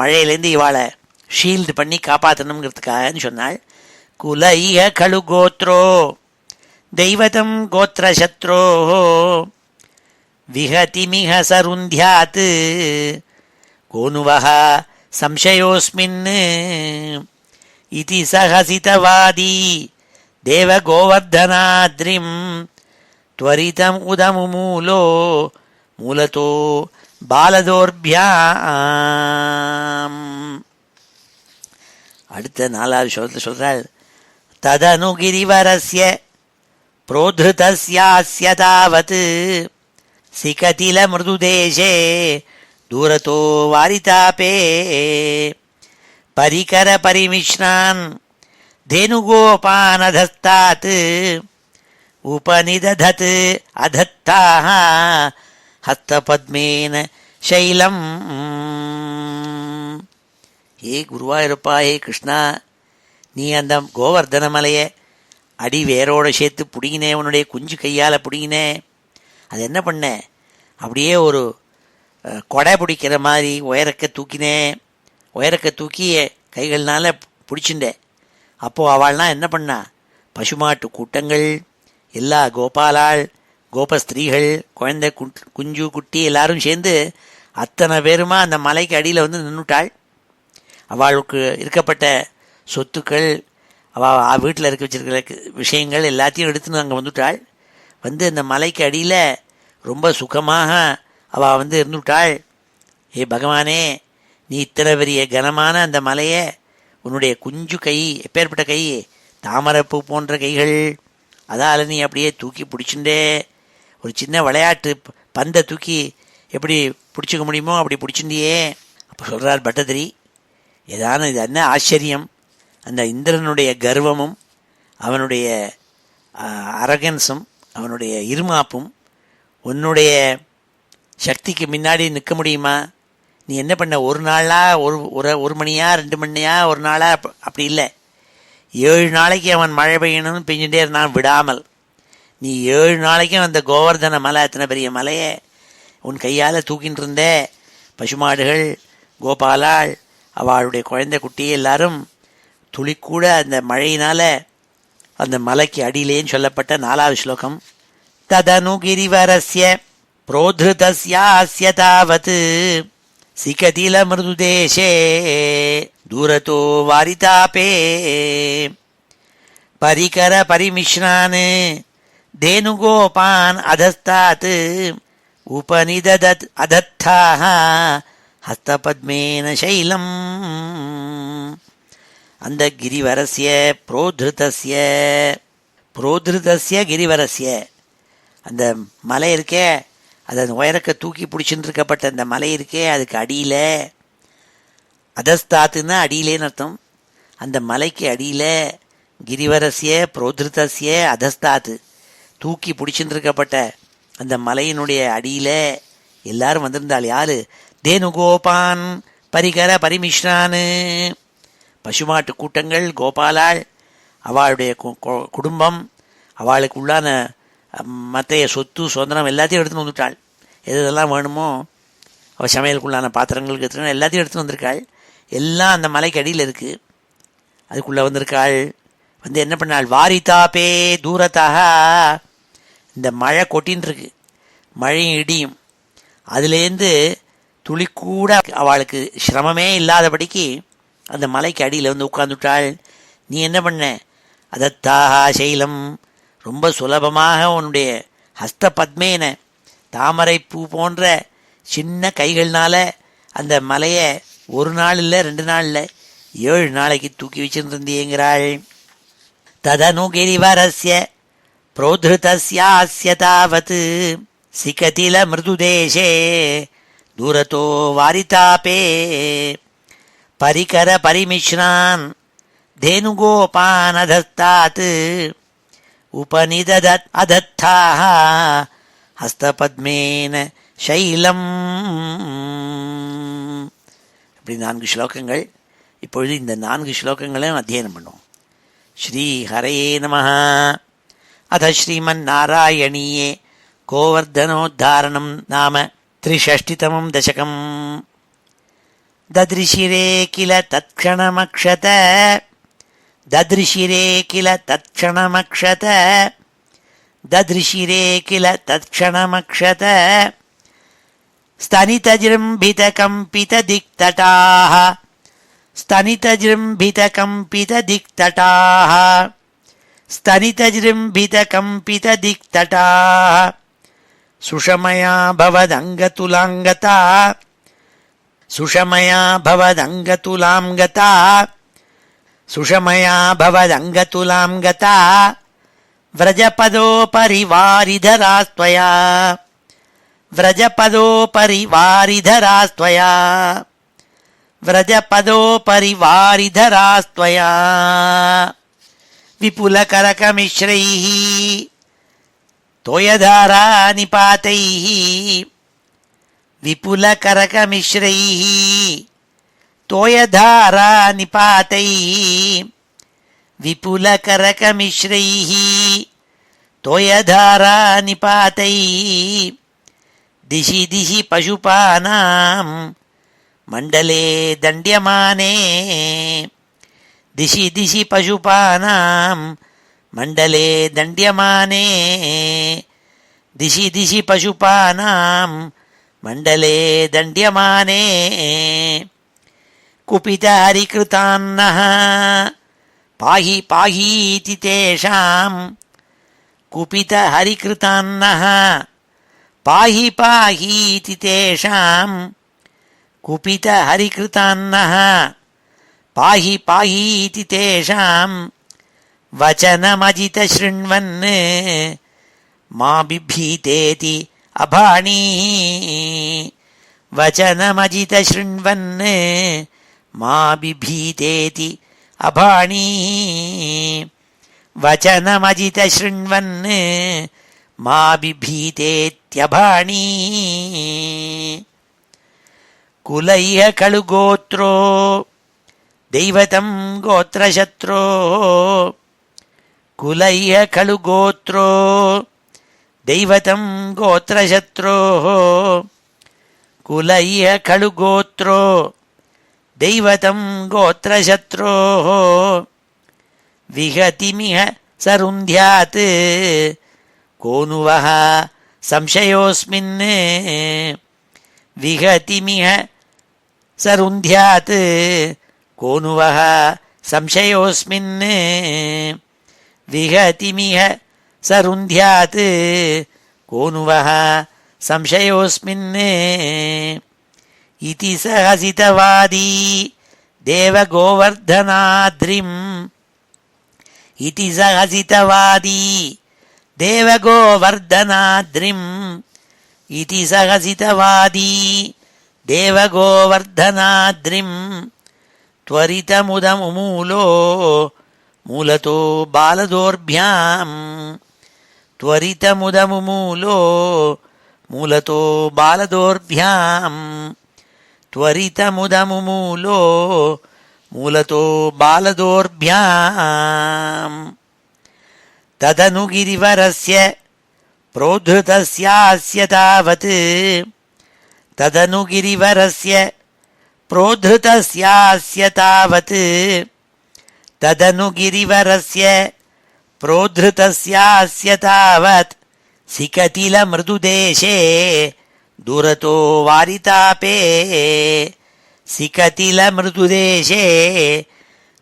மழையிலேருந்து இவாளை ஷீல்டு பண்ணி காப்பாற்றணுங்கிறதுக்காகன்னு சொன்னாள். குலைய கழு கோத்ரோ தெய்வதம் கோத்ரசத்ரோ விஹதிமிஹ சருந்தியாத் கோனுவஹ சம்சயோஸ்மின் இதி சஹசிதவாதி தேவ கோவர்தனாத்ரிம் துவரிதம் உதமு மூலோ மூலதோ பாலதோர்பியாம். அடுத்த 4வது ஸ்லோகத்தில் சொல்றாள், ததனு கிரிவரஸ்ய புரோத்ருதஸ்யாஸ்ய தாவத் சிகதில மிருதுதேசே தூரதோ வாரிதாபே பரிகர பரிமிஷ்ணான் धेनुगोपानधस्तात् उपनिदधत् अधत्ताः हस्तपद्मेन शैलम्. हे குருவாயூரப்பா, ஹே கிருஷ்ணா, நீ அந்த கோவர்தன மலையை அடி வேரோடு சேர்த்து பிடிங்கினே, உன்னுடைய குஞ்சு கையால் பிடிங்கினே. அது என்ன பண்ண? அப்படியே ஒரு கொடை பிடிக்கிற மாதிரி உயரக்க தூக்கினே. உயரக்க தூக்கி கைகள்னால பிடிச்சுட்டே. அப்போது அவள்லாம் என்ன பண்ணா? பசுமாட்டு கூட்டங்கள், எல்லா கோபாலாள், கோபஸ்திரீகள், குழந்தை குஞ்சு குட்டி எல்லாரும் சேர்ந்து அத்தனை பேருமா அந்த மலைக்கு அடியில் வந்து நின்றுட்டாள். அவளுக்கு இருக்கப்பட்ட சொத்துக்கள், அவள் வீட்டில் இருக்க வச்சிருக்கிற விஷயங்கள் எல்லாத்தையும் எடுத்துன்னு அங்கே வந்துட்டாள். வந்து அந்த மலைக்கு அடியில் ரொம்ப சுகமாக அவள் வந்து இருந்துட்டாள். ஏ பகவானே, நீ இத்தனை பெரிய கனமான அந்த மலையை உன்னுடைய குஞ்சு கை, எப்பேற்பட்ட கை? தாமரைப்பூ போன்ற கைகள், அதால் நீ அப்படியே தூக்கி பிடிச்சுட்டே. ஒரு சின்ன விளையாட்டு பந்தை தூக்கி எப்படி பிடிச்சிக்க முடியுமோ அப்படி பிடிச்சிட்டியே. அப்போ சொல்கிறார் பட்டதிரி, ஏதான இது என்ன ஆச்சரியம்! அந்த இந்திரனுடைய கர்வமும் அவனுடைய அரகன்ஸும் அவனுடைய இருமாப்பும் உன்னுடைய சக்திக்கு முன்னாடி நிற்க முடியுமா? நீ என்ன பண்ண? ஒரு நாளா, ஒரு மணியா, 2 மணியா, ஒரு நாளா? அப்படி இல்லை. 7 நாளைக்கு அவன் மழை பெய்யணும்னு பெஞ்சுட்டே இருந்தான் விடாமல். நீ 7 நாளைக்கும் அந்த கோவர்தன மலை, அத்தனை பெரிய மலையை உன் கையால் தூக்கின்னு இருந்த. பசுமாடுகள், கோபாலாள், அவளுடைய குழந்தை குட்டியை எல்லாரும் துளிக்கூட அந்த மழையினால் அந்த மலைக்கு அடியிலேன்னு சொல்லப்பட்ட 4வது ஸ்லோகம். ததனு கிரிவரஸ்ய புரோத்ருதஸ்யாஸ்ய தாவத் சிகதில மிருதுதேசே தூரதோ வாரிதாபே பரிகர பரிமிஷ்ணான் धेनुगोपान् अधस्तात् उपनिददत् अधत्ताः हस्तपद्मेन शैलम्. அந்த கிரிவரஸ்ய புரோத்ருதஸ்ய கிரிவரஸ்ய, அந்த மலை இருக்கே, அதை உயரக்க தூக்கி பிடிச்சின்னு இருக்கப்பட்ட அந்த மலை இருக்கே, அதுக்கு அடியில், அதஸ்தாத்துன்னா அடியிலேன்னு அர்த்தம். அந்த மலைக்கு அடியில் கிரிவரஸ்ய புரோதிருத்தஸ்ய அதஸ்தாத்து, தூக்கி பிடிச்சிருக்கப்பட்ட அந்த மலையினுடைய அடியில் எல்லாரும் வந்திருந்தாள். யாரு? தேனுகோபான் பரிகர பரிமிஷ்ரான்னு, பசுமாட்டு கூட்டங்கள், கோபாலாள், அவளுடைய குடும்பம், அவளுக்கு உள்ளான மற்றைய சொத்து சுதந்திரம் எல்லாத்தையும் எடுத்துன்னு வந்துட்டாள். எதெல்லாம் வேணுமோ அவள் சமையலுக்குள்ளான பாத்திரங்களுக்கு எடுத்துன்னு எல்லாத்தையும் எடுத்துன்னு வந்திருக்காள். எல்லாம் அந்த மலைக்கு அடியில் இருக்குது. அதுக்குள்ளே வந்திருக்காள். வந்து என்ன பண்ணாள்? வாரிதாப்பே தூரத்தாக, இந்த மழை கொட்டின்னு இருக்கு, மழையும் இடியும், அதுலேருந்து துளி கூட அவளுக்கு சிரமமே இல்லாதபடிக்கு அந்த மலைக்கு அடியில் வந்து உட்கார்ந்துட்டாள். நீ என்ன பண்ண? அதத்தாக சைலம், ரொம்ப சுலபமாக உன்னுடைய ஹஸ்த பத்மேன, தாமரை பூ போன்ற சின்ன கைகள்னால அந்த மலையை ஒரு நாள் இல்லை 2 நாள் இல்லை 7 நாளைக்கு தூக்கி வச்சிருந்தியேங்கிறாள். ததனு கிரிவரஸ்ய புரோதிருதஸ்யாஸ்ய தாவத் சிகதில மிருதுதேசே தூரதோ வாரிதாபே பரிகர பரிமிஷ்ரான் தேனுகோபானதஸ்தாத் உபநிததத் அதத்தாஹ ஹஸ்தபத்மேன சைலம். இப்படி 4 ஸ்லோகங்கள். இப்பொழுது இந்த 4 ஸ்லோகங்களையும் அத்தியனம் பண்ணுவோம். ஸ்ரீ ஹரயே நமஹ. அத ஸ்ரீமன் நாராயணீயே கோவர்தனோத்தாரணம் நாம 360தமம் தசகம். தத்ரிஷிரே கில தத்க்ஷணமக்ஷத, தத்ரிஷிரே கில தத்க்ஷணமக்ஷத, தத்ரிஷிரே கில தத்க்ஷணமக்ஷத ஸ்தனிதஜிரும்பித கம்பித திக்தடாஹ, ஸ்தனிதஜிரும்பித கம்பித திக்தடாஹ, ஸ்தனிதஜிரும்பித கம்பித திக்தடாஹ சுஷமயா பவதங்கதுலாங்கதா, சுஷமயா பவதங்கதுலாங்கதா, சுஷமயா பவதங்கதுலாங்கதா व्रजपदोपरिवारिधरास्त्वया, व्रजपदोपरिवारिधरास्त्वया, व्रजपदोपरिवारिधरास्त्वया विपुलकरकमिश्रैः तोयधारानिपातैः, विपुलकरकमिश्रैः तोयधारानिपातैः, विपुलकरकमिश्रैः तोयधारानिपातैः दिशि दिशि पशुपानां मण्डले दण्ड्यमाने, दिशि दिशि पशुपानां मण्डले दण्ड्यमाने, दिशि दिशि पशुपानां मण्डले दण्ड्यमाने कुपितहरिकृतान्नः पाहि पाहीति तेषां, कुपितहरिकृतान्नः पाहि पाहीति तेषां, कुपितहरिकृतान्नः पाहि पाहीति तेषां वचनमजितशृण्वन् मा बिभीतेति अभाणी, वचनमजितशृण्वन् मा बिभीतेति अभाणी, वचनमजितशृण्वन् मा बिभीतेत्यभाणी कुलैः खलु गोत्रो दैवतं गोत्रशत्रो, कुलैः खलु गोत्रो दैवतं गोत्रशत्रोः, कुलैः खलु गोत्रो दैवतं गोत्रशत्रोः विहतिमिह सरुन्ध्यात् को नु वः संशयोऽस्मिन्, विहतिमिह सरुन्ध्यात् को नु वः संशयोऽस्मिन्, विहतिमिह सरुन्ध्यात् को नु वः संशयोऽस्मिन् इति सहसितवादी देवगोवर्धनाद्रिम्, इति सहसितवादी देवगोवर्धनाद्रिम्, इति सहसितवादी देवगोवर्धनाद्रिम् त्वरितमुदमुमूलो மூலதோ பாலதோர்பியாம் त्वरितमुदमुमूलो मूलतो बालदोर्भ्याम् त्वरितमुदमुमूलो मूलतो बालदोर्भ्याम् तदनु गिरिवरस्य प्रोद्धृतस्यास्य तावत् तदनु गिरिवरस्य प्रोद्धृतस्यास्य तावत् तदनु गिरिवरस्य प्रोद्धृतस्यास्य तावत् सिकतिलमृदुदेशे दूरतो वारितापे सिकतिलमृदुदेशे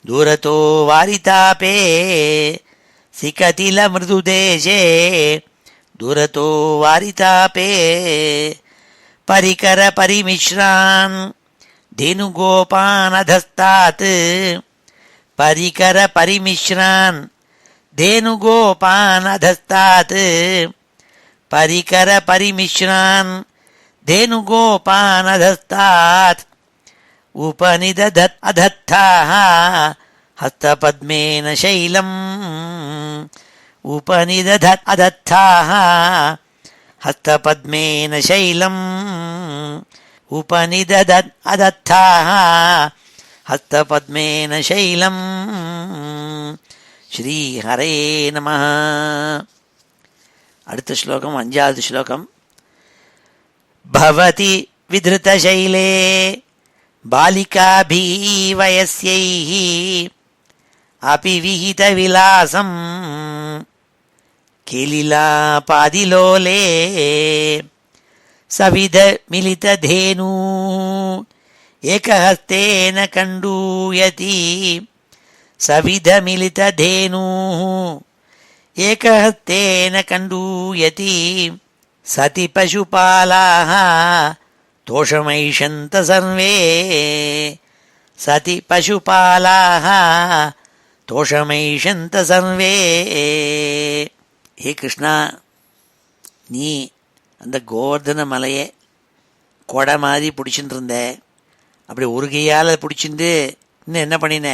दूरतो वारितापे सिकतिलमृदुदेशे दूरतो वारितापे परिकरपरिमिश्रान् धेनुगोपानधस्तात् परिकरपरिमिश्रान् धेनुगोपानधस्तात् परिकरपरिमिश्रान् धेनुगोपानधस्तात् उपनिदधत् अधत्ताः हस्तपद्मेन शैलम् उपनिदधत् अधत्ताः हस्तपद्मेन शैलम् उपनिदधत् अधत्ताः हस्तपद्मेन शैलम् ஸ்ரீ ஹரே நமः. அடுத்த ஸ்லோகம் 5வது ஸ்லோகம். பவதி வித்ருதசைலே பாலிகாபிः வயஸ்யைः அபி விஹிதவிலாசம் கேலிலாபாதிலோலே சவிதமிலிததேனூ ஏகஹஸ்தேன கண்டூயதி सविधमिलितधेनुः एकहस्तेन कण्डूयति सति पशुपालाः तोषमैषन्त सर्वे सति पशुपालाः तोषमैषन्त सर्वे. हे கிருஷ்ணா, நீ அந்த கோவர்தன மலையை கொடை மாதிரி பிடிச்சிட்டு இருந்த. அப்படி ஒரு கையால் பிடிச்சிட்டு இன்னும் என்ன பண்ணின?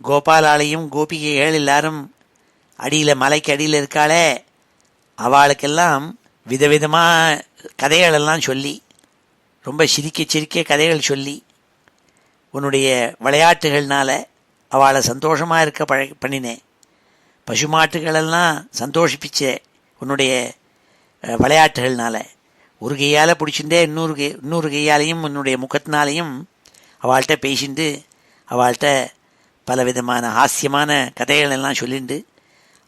கோபாலாலையும் கோபிகைகள் எல்லாரும் அடியில் மலைக்கு அடியில் இருக்காளே, அவளுக்கெல்லாம் விதவிதமாக கதைகளெல்லாம் சொல்லி, ரொம்ப சிரிக்க சிரிக்க கதைகள் சொல்லி, உன்னுடைய விளையாட்டுகள்னால அவளை சந்தோஷமாக இருக்க பண்ணினேன். பசுமாட்டுகளெல்லாம் சந்தோஷிப்பிச்ச உன்னுடைய விளையாட்டுகள்னால. ஒரு கையால் பிடிச்சிட்டே இன்னொரு கையாலையும் உன்னுடைய முகத்தினாலையும் அவள்கிட்ட பேசிண்டு அவள்கிட்ட பலவிதமான ஹாஸ்யமான கதைகள் எல்லாம் சொல்லிண்டு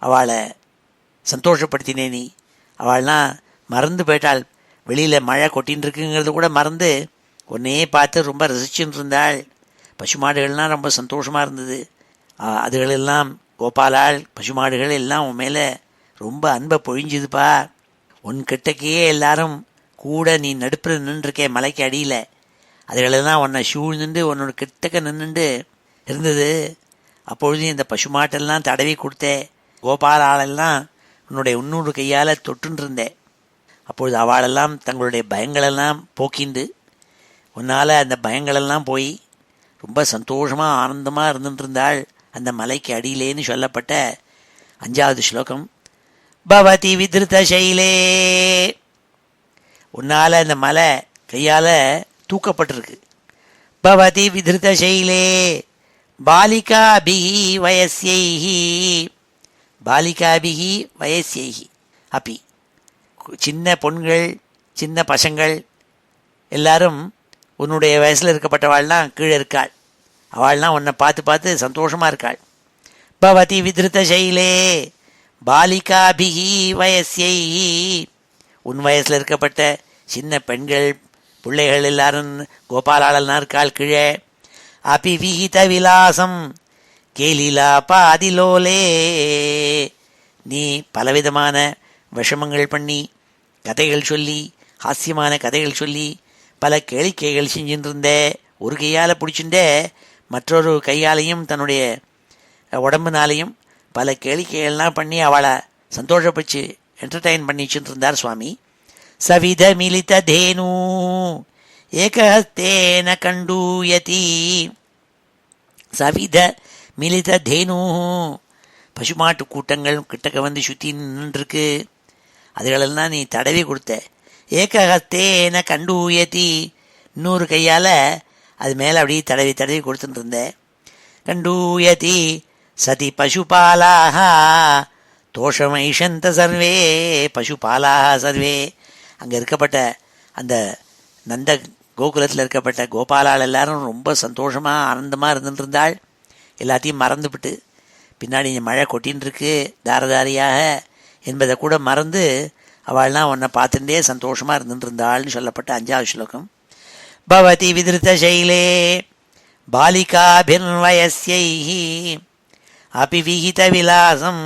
அவளை சந்தோஷப்படுத்தினே. நீ அவள்லாம் மறந்து போயிட்டாள். வெளியில் மழை கொட்டின்னு இருக்குங்கிறது கூட மறந்து உன்னையே பார்த்து ரொம்ப ரசிச்சுன்னு இருந்தாள். பசுமாடுகள்லாம் ரொம்ப சந்தோஷமாக இருந்தது. அதுகளெல்லாம் கோபாலாள் பசுமாடுகள் எல்லாம் உன் மேலே ரொம்ப அன்பை பொழிஞ்சுதுப்பா. உன் கிட்டக்கையே எல்லாரும் கூட நீ நடுப்பில் நின்றுருக்கே மலைக்கு அடியில். அதுகளெல்லாம் உன்னை சூழ்ந்துண்டு உன்னோட கிட்டக்க நின்றுண்டு இருந்தது. அப்பொழுது இந்த பசுமாட்டெல்லாம் தடவி கொடுத்தே. கோபாலாளெல்லாம் உன்னுடைய இன்னொரு கையால் தொட்டுன்னு இருந்தேன். அப்பொழுது அவளெல்லாம் தங்களுடைய பயங்களெல்லாம் போக்கிண்டு உன்னால் அந்த பயங்களெல்லாம் போய் ரொம்ப சந்தோஷமாக ஆனந்தமாக இருந்துட்டு இருந்தாள் அந்த மலைக்கு அடியிலேன்னு சொல்லப்பட்ட 5வது ஸ்லோகம். பவதி வித்ருத சைலே, உன்னால் அந்த மலை கையால் தூக்கப்பட்டிருக்கு. பவதி வித்ருத சைலே பாலிகாபிஹி வயஸ்யைஹி பாலிகாபிஹி வயஸ்யைஹி அப்பி, சின்ன பொண்கள் சின்ன பசங்கள் எல்லாரும் உன்னுடைய வயசில் இருக்கப்பட்டவாள்லாம் கீழே இருக்காள். அவள்லாம் உன்னை பார்த்து பார்த்து சந்தோஷமாக இருக்காள். பவதி வித்ருத சைலே பாலிகாபிஹி வயஸ்யைஹி, உன் வயசில் இருக்கப்பட்ட சின்ன பெண்கள் பிள்ளைகள் எல்லாரும் கோபாலாளெல்லாம் இருக்காள் கீழே. அபி விஹித விலாசம் கேலிலா பாதிலோலே, நீ பலவிதமான விஷமங்கள் பண்ணி கதைகள் சொல்லி ஹாஸ்யமான கதைகள் சொல்லி பல கேளிக்கைகள் செஞ்சுட்டு இருந்தே. ஒரு கையால் பிடிச்சுட்டே மற்றொரு கையாலையும் தன்னுடைய உடம்புனாலையும் பல கேளிக்கைகள்லாம் பண்ணி அவளை சந்தோஷப்பச்சு என்டர்டெயின் பண்ணி வச்சுட்டு இருந்தார் சுவாமி. சவித மிலித தேனு ஏகஹஸ்தேன கண்டூயதி, சவித மிலித தேனு, பசுமாட்டு கூட்டங்கள் கிட்டக்க வந்து சுற்றி நின்றுருக்கு. அதுகளெல்லாம் நீ தடவி கொடுத்த. ஏகஹஸ்தேன கண்டூயதி, இன்னொரு கையால் அது மேலே அப்படியே தடவி தடவி கொடுத்துட்டு இருந்தேன். கண்டூயதி சதி பசுபாலாக தோஷமைஷந்த சர்வே பசுபாலாக சர்வே. அங்கே இருக்கப்பட்ட அந்த நந்த கோகுலத்தில் இருக்கப்பட்ட கோபாலால் எல்லாரும் ரொம்ப சந்தோஷமாக ஆனந்தமாக இருந்துட்டு இருந்தாள். எல்லாத்தையும் மறந்துவிட்டு பின்னாடி மழை கொட்டின்னு இருக்கு தாரதாரியாக என்பதை கூட மறந்து அவள்லாம் உன்னை பார்த்துட்டே சந்தோஷமாக இருந்துட்டு இருந்தாள்னு சொல்லப்பட்ட 5வது ஸ்லோகம். பவதி விதிருத்த சைலே பாலிகாபிர்வயஸ்யைஹி அபி விஹித விலாசம்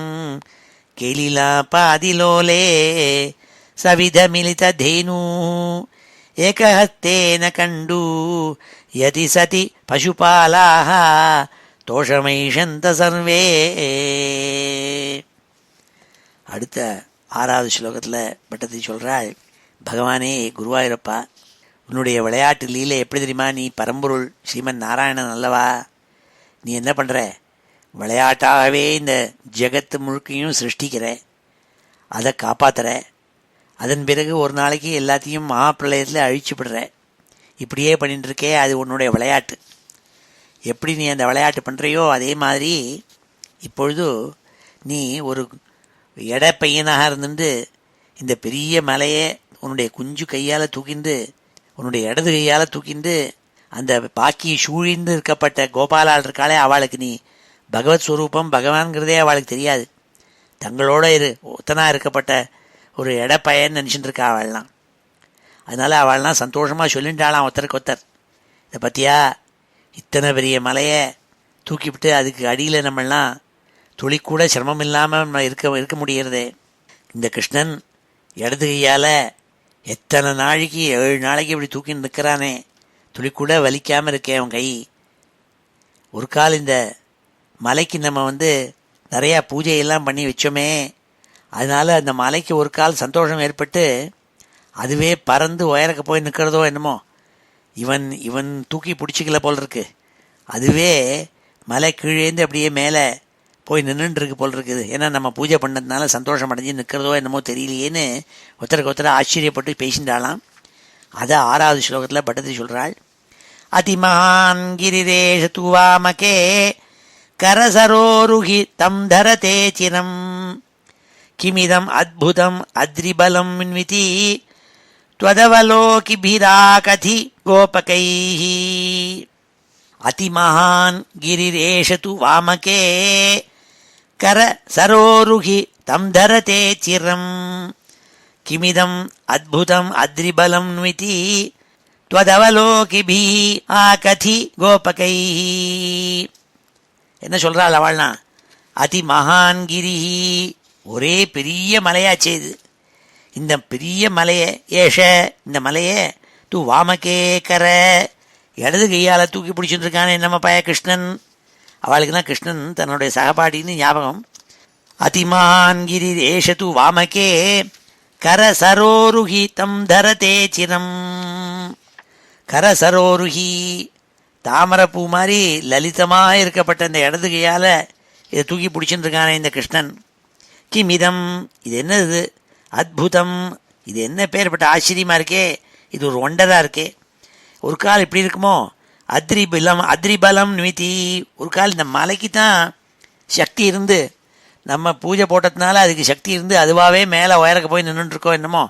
கேலிலாபாதிலோலே சவித மிலித தேனு ஏகஹஸ்தேன கண்டு யதி சதி பசுபாலாக தோஷமைஷந்த சர்வே. அடுத்த 6வது ஸ்லோகத்தில் பட்டத்தை சொல்கிறாள், பகவானே குருவாயூரப்பா, உன்னுடைய விளையாட்டு லீலை எப்படி தெரியுமா? நீ பரம்பொருள் ஸ்ரீமன் நாராயணன் அல்லவா? நீ என்ன பண்ணுற? விளையாட்டாகவே இந்த ஜெகத்து முழுக்கையும் சிருஷ்டிக்கிற, அதை காப்பாற்றுற, அதன் பிறகு ஒரு நாளைக்கு எல்லாத்தையும் மகாப்பிரளயத்தில் அழிச்சுப்படுற. இப்படியே பண்ணிட்டு இருக்கே, அது உன்னுடைய விளையாட்டு. எப்படி நீ அந்த விளையாட்டு பண்ணுறையோ அதே மாதிரி இப்பொழுது நீ ஒரு எடை பையனாக இருந்துட்டு இந்த பெரிய மலையை உன்னுடைய குஞ்சு கையால் தூக்கிண்டு, உன்னுடைய இடது கையால் தூக்கிண்டு, அந்த பாக்கி சூழிந்து இருக்கப்பட்ட கோபாலால் இருக்காளே அவளுக்கு நீ பகவத் ஸ்வரூபம் பகவான்கிறதே அவளுக்கு தெரியாது. தங்களோட ஒத்தனாக இருக்கப்பட்ட ஒரு எடப்பையன்னு நினச்சிட்டு இருக்கா அவள்லாம். அதனால் அவள்லாம் சந்தோஷமாக சொல்லிட்டாளாம் ஒருத்தருக்கு ஒருத்தர், இதை பற்றியா இத்தனை பெரிய மலையை தூக்கிவிட்டு அதுக்கு அடியில் நம்மளாம் துளி கூட சிரமம் இல்லாமல் இருக்க முடிகிறதே. இந்த கிருஷ்ணன் இடது கையால் எத்தனை நாளைக்கு 7 நாளைக்கு இப்படி தூக்கின்னு நிற்கிறானே, துளி கூட வலிக்காமல் இருக்கேன் அவன் கை. ஒரு கால் இந்த மலைக்கு நம்ம நிறையா பூஜையெல்லாம் பண்ணி வச்சோமே, அதனால் அந்த மலைக்கு ஒரு கால் சந்தோஷம் ஏற்பட்டு அதுவே பறந்து உயரக்க போய் நிற்கிறதோ என்னமோ, இவன் தூக்கி பிடிச்சிக்கல போல் இருக்கு. அதுவே மலை கீழேந்து அப்படியே மேலே போய் நின்றுருக்கு போல் இருக்குது. ஏன்னா நம்ம பூஜை பண்ணதுனால சந்தோஷம் அடைஞ்சு நிற்கிறதோ என்னமோ தெரியலையேன்னு ஒருத்தருக்கு ஒருத்தர் ஆச்சரியப்பட்டு பேசிட்டாலாம். அதை 6வது ஸ்லோகத்தில் பட்டத்தை சொல்கிறாள். அதிமகான் கிரிரேஷ துவாமகே கரசரோருகி தம் தரதே சிரம் கிமிதம் அத்புதம் அத்ரிபலம் வின்விதி त्वदवलोकिभिराकथि गोपकैः. अतिमहान् गिरिरेषतु वामके करसरोरुहि तं धरते चिरं किमिदम् अद्भुतम् अद्रिबलंविति त्वदवलोकिभिः आकथि गोपकैः. என்ன சொல்றாள் அவள்னா, அதிமகான் கிரிஹி, ஒரே பெரிய மலையாச்சே இது. இந்த பெரிய மலையை இந்த மலையை தூ வாமக்கே கர, இடது கையால் தூக்கி பிடிச்சிட்டு இருக்கானே நம்ம பய கிருஷ்ணன். அவளுக்குன்னா கிருஷ்ணன் தன்னுடைய சகபாடின்னு ஞாபகம். அதிமான் கிரி ஏஷது வாமக்கே கரசரோருஹி தம் தரதே சிரம். கரசரோருஹி, தாமரப்பூ மாதிரி லலிதமாக இருக்கப்பட்ட இந்த இடது கையால் இதை தூக்கி பிடிச்சிட்டு இருக்கானே இந்த கிருஷ்ணன். கிமிதம், இது என்னது? அத்புதம், இது என்ன பேர்பட்ட ஆச்சரியமாக இருக்கே, இது ஒரு ஒண்டராக இருக்கே. ஒரு கால் இப்படி இருக்குமோ? அத்ரிபலம் நிமித்தி, ஒரு கால் இந்த மலைக்கு தான் சக்தி இருந்து நம்ம பூஜை போட்டதுனால அதுக்கு சக்தி இருந்து அதுவாகவே மேலே உயரக்க போய் நின்றுட்டுருக்கோம் என்னமோ.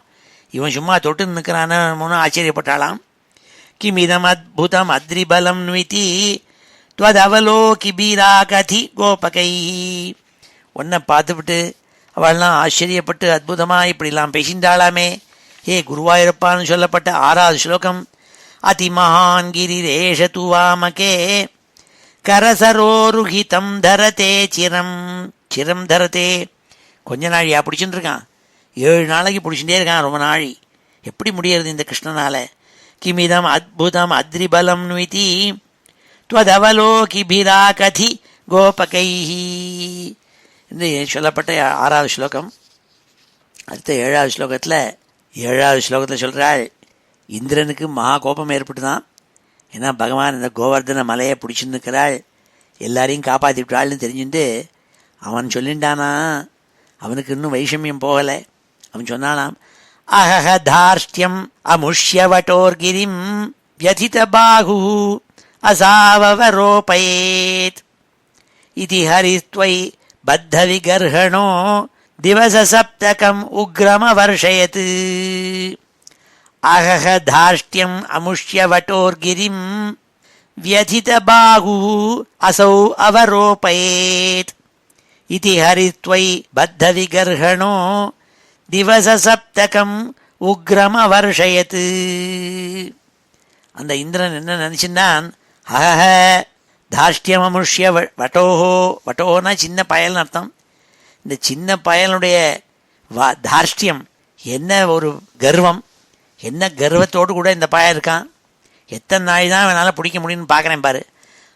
இவன் சும்மா தொட்டு நிற்கிறான்னு ஆச்சரியப்பட்டாளாம். கிமிதம் அத்புதம் அத்ரிபலம் நிமித்தி துவதவலோகிபீராகதி கோபகை. ஒன்றை பார்த்துவிட்டு அவள்லாம் ஆச்சரியப்பட்டு அற்புதமாக இப்படிலாம் பேசிண்டாளாமே. ஹே குருவாயூரப்பான்னு சொல்லப்பட்ட 6வது ஸ்லோகம். அதிமகான் கிரிரேஷ துவாமகே கரசரோருஹிதம் தரதே சிரம். சிரம் தரதே, கொஞ்ச நாழியா பிடிச்சுட்டு இருக்கான்? 7 நாளைக்கு பிடிச்சுட்டே இருக்கான், ரொம்ப நாழி. எப்படி முடியறது இந்த கிருஷ்ணனால்? கிமிதம் அத்புதம் அத்ரிபலம் நுவிதி துவதவலோகிபிராகதி கோபகைஹி. இந்த சொல்லப்பட்ட 6வது ஸ்லோகம். அடுத்த 7வது ஸ்லோகத்தில் சொல்கிறாள், இந்திரனுக்கு மகா கோபம் ஏற்பட்டு தான். ஏன்னா பகவான் இந்த கோவர்தன மலையை பிடிச்சுன்னு இருக்கிறாள். எல்லாரையும் காப்பாற்றிவிட்டாள்னு தெரிஞ்சுட்டு அவன் சொல்லிண்டானா, அவனுக்கு இன்னும் வைஷமியம் போகலை. அவன் சொன்னானாம், அஹஹ தார்ஷ்டியம் அமுஷ்யவட்டோர்கிரிம் வியதித பாகு அசாவவரோபயேத் இதி ஹரிஸ்த்வை பத்த விகர்ஹணோ திவச சப்தகம் உக்ரமவர்ஷயத். அஹஹ தார்ஷ்டியம் அமுஷ்யவட்டோர்கிரிம் வியதித பாகு அசௌ அவரோபயேத் இதி ஹரித்வை பத்த விகர்ஹணோ திவச சப்தகம் உக்ரமவர்ஷயத். அந்த இந்திரன் என்ன நினைச்சின்னான், அஹஹ தார்ஷ்டியம் அமுஷ்ய வட்டோஹோ, வட்டோன்னா சின்ன பயல்னு அர்த்தம். இந்த சின்ன பயலுடைய தார்ஷ்டியம், என்ன ஒரு கர்வம், என்ன கர்வத்தோடு கூட இந்த பயம் இருக்கான். எத்தனை நாள் தான் அவனால் பிடிக்க முடியும்னு பார்க்குறேன் பாரு.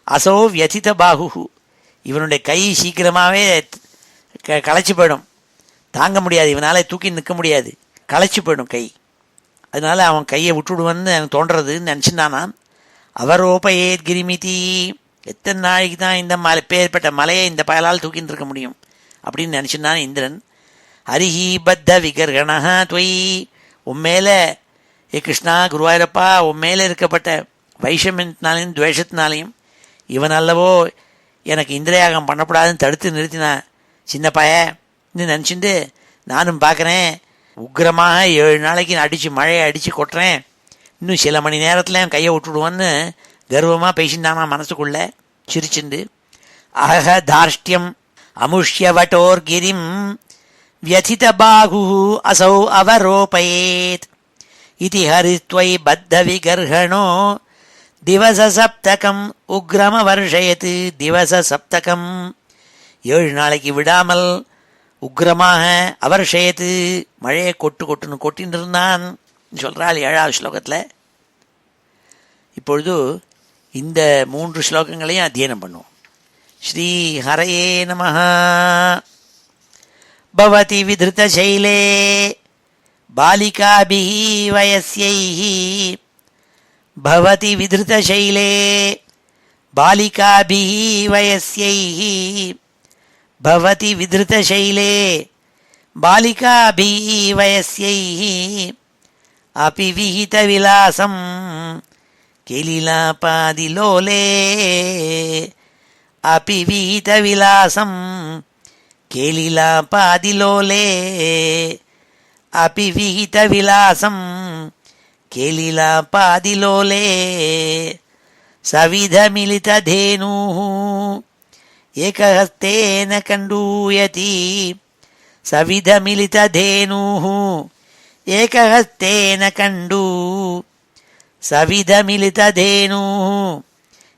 அசோ வியதித பாகு, இவனுடைய கை சீக்கிரமாகவே களைச்சி போயிடும், தாங்க முடியாது, இவனால் தூக்கி நிற்க முடியாது, களைச்சி போயிடும் கை. அதனால அவன் கையை விட்டுடுவன்னு எனக்கு தோன்றதுன்னு நினச்சிருந்தானான். அவரோபயேத் கிரிமிதி, எத்தனை நாளைக்கு தான் இந்த பேர்பட்ட மலையை இந்த பயலால் தூக்கின்னு இருக்க முடியும் அப்படின்னு நினச்சிருந்தான் இந்திரன். ஹரிஹி பத்த விகர்கணா தொய், உண்மையில ஏ கிருஷ்ணா குருவாயூரப்பா, உண்மையில இருக்கப்பட்ட வைஷமியத்தினாலையும் துவேஷத்தினாலையும் இவன் அல்லவோ எனக்கு இந்திரயாகம் பண்ணக்கூடாதுன்னு தடுத்து நிறுத்தினான் சின்ன பையன்னு நினச்சிட்டு நானும் பார்க்குறேன். உக்கிரமாக 7 நாளைக்கு அடித்து மழையை அடித்து கொட்டுறேன், இன்னும் சில மணி நேரத்தில் என் கையை விட்டுடுவான்னு கர்வமாக பேசிண்டானா மனசுக்குள்ளே சிரிச்சுண்டு. அஹ தார்ஷ்டியம் அமுஷ்யவட்டோர்கிரிம் வியதித பாகு அசௌ அவரோபயேத் இதி ஹரித்வை பத்த விகர்ஹணோ திவச சப்தகம் உக்ரமவர்ஷயத். திவச சப்தகம், 7 நாளைக்கு விடாமல் உக்ரமாக அவர்ஷயத்து மழையை கொட்டுன்னு கொட்டின்னு இருந்தான் சொல்கிறாள் 7ஆவது ஸ்லோகத்தில். இப்பொழுது இந்த 3 ஸ்லோகங்களையும் அத்தியனம் பண்ணுவோம். ஸ்ரீ ஹரயே நமஹ. பவதி விதிருத சைலே பாலிகாபிஹ வயஸ்யைஹ, பவதி விதிருத சைலே பாலிகாபிஹ வயஸ்யைஹ, பவதி விதிருத சைலே பாலிகாபிஹ வயஸ்யைஹ அபி விஹித விலாசம் கேலிலாபாதிலோலே, அபி விஹித விலாசம் கேலிலாபாதிலோலே, அபி விஹித விலாசம் கேலிலாபாதிலோலே. சவிதமிலிததேனுः ஏகஹஸ்தேன கண்டூயதி, சவிதமிலிததேனுः ஏகஹஸ்தேன கண்டூ, சவிதமிலிததேனுः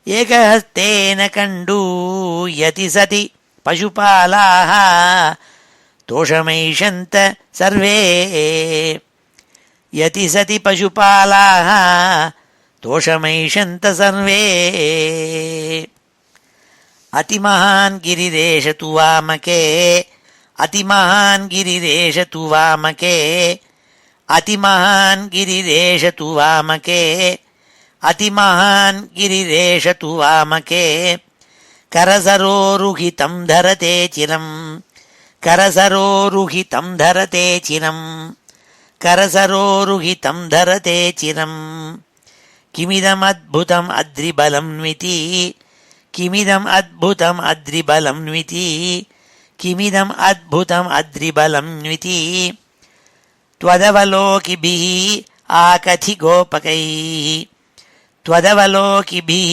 ஏகஹஸ்தேன கண்டூயதி சதி பசுபாலாः தோஷமைஷந்த சர்வே, யதி சதி பசுபாலாः தோஷமைஷந்த சர்வே. அதிமஹான் கிரிரேஷ து வாமகே, அதிமஹான் கிரிரேஷ து வாமகே, அதிமஹான் கிரிரேஷ து வாமகே, அதிமஹான் கிரிரேஷ து வாமகே. கரசரோருஹிதம் தரதே சிரம், கரசரோருஹிதம் தரதே சிரம், கரசரோருஹிதம் தரதே சிரம். கிமிதம் அத்புதம் அத்ரிபலம் ன்விதி, கிமிதம் அத்புதம் அத்ரிபலம் ன்விதி, கிமிதம் அத்புதம் அத்ரிபலம் ன்விதி. த்வதவலோகிபிஹ ஆகதி கோபகைः, த்வதவலோகிபிஹ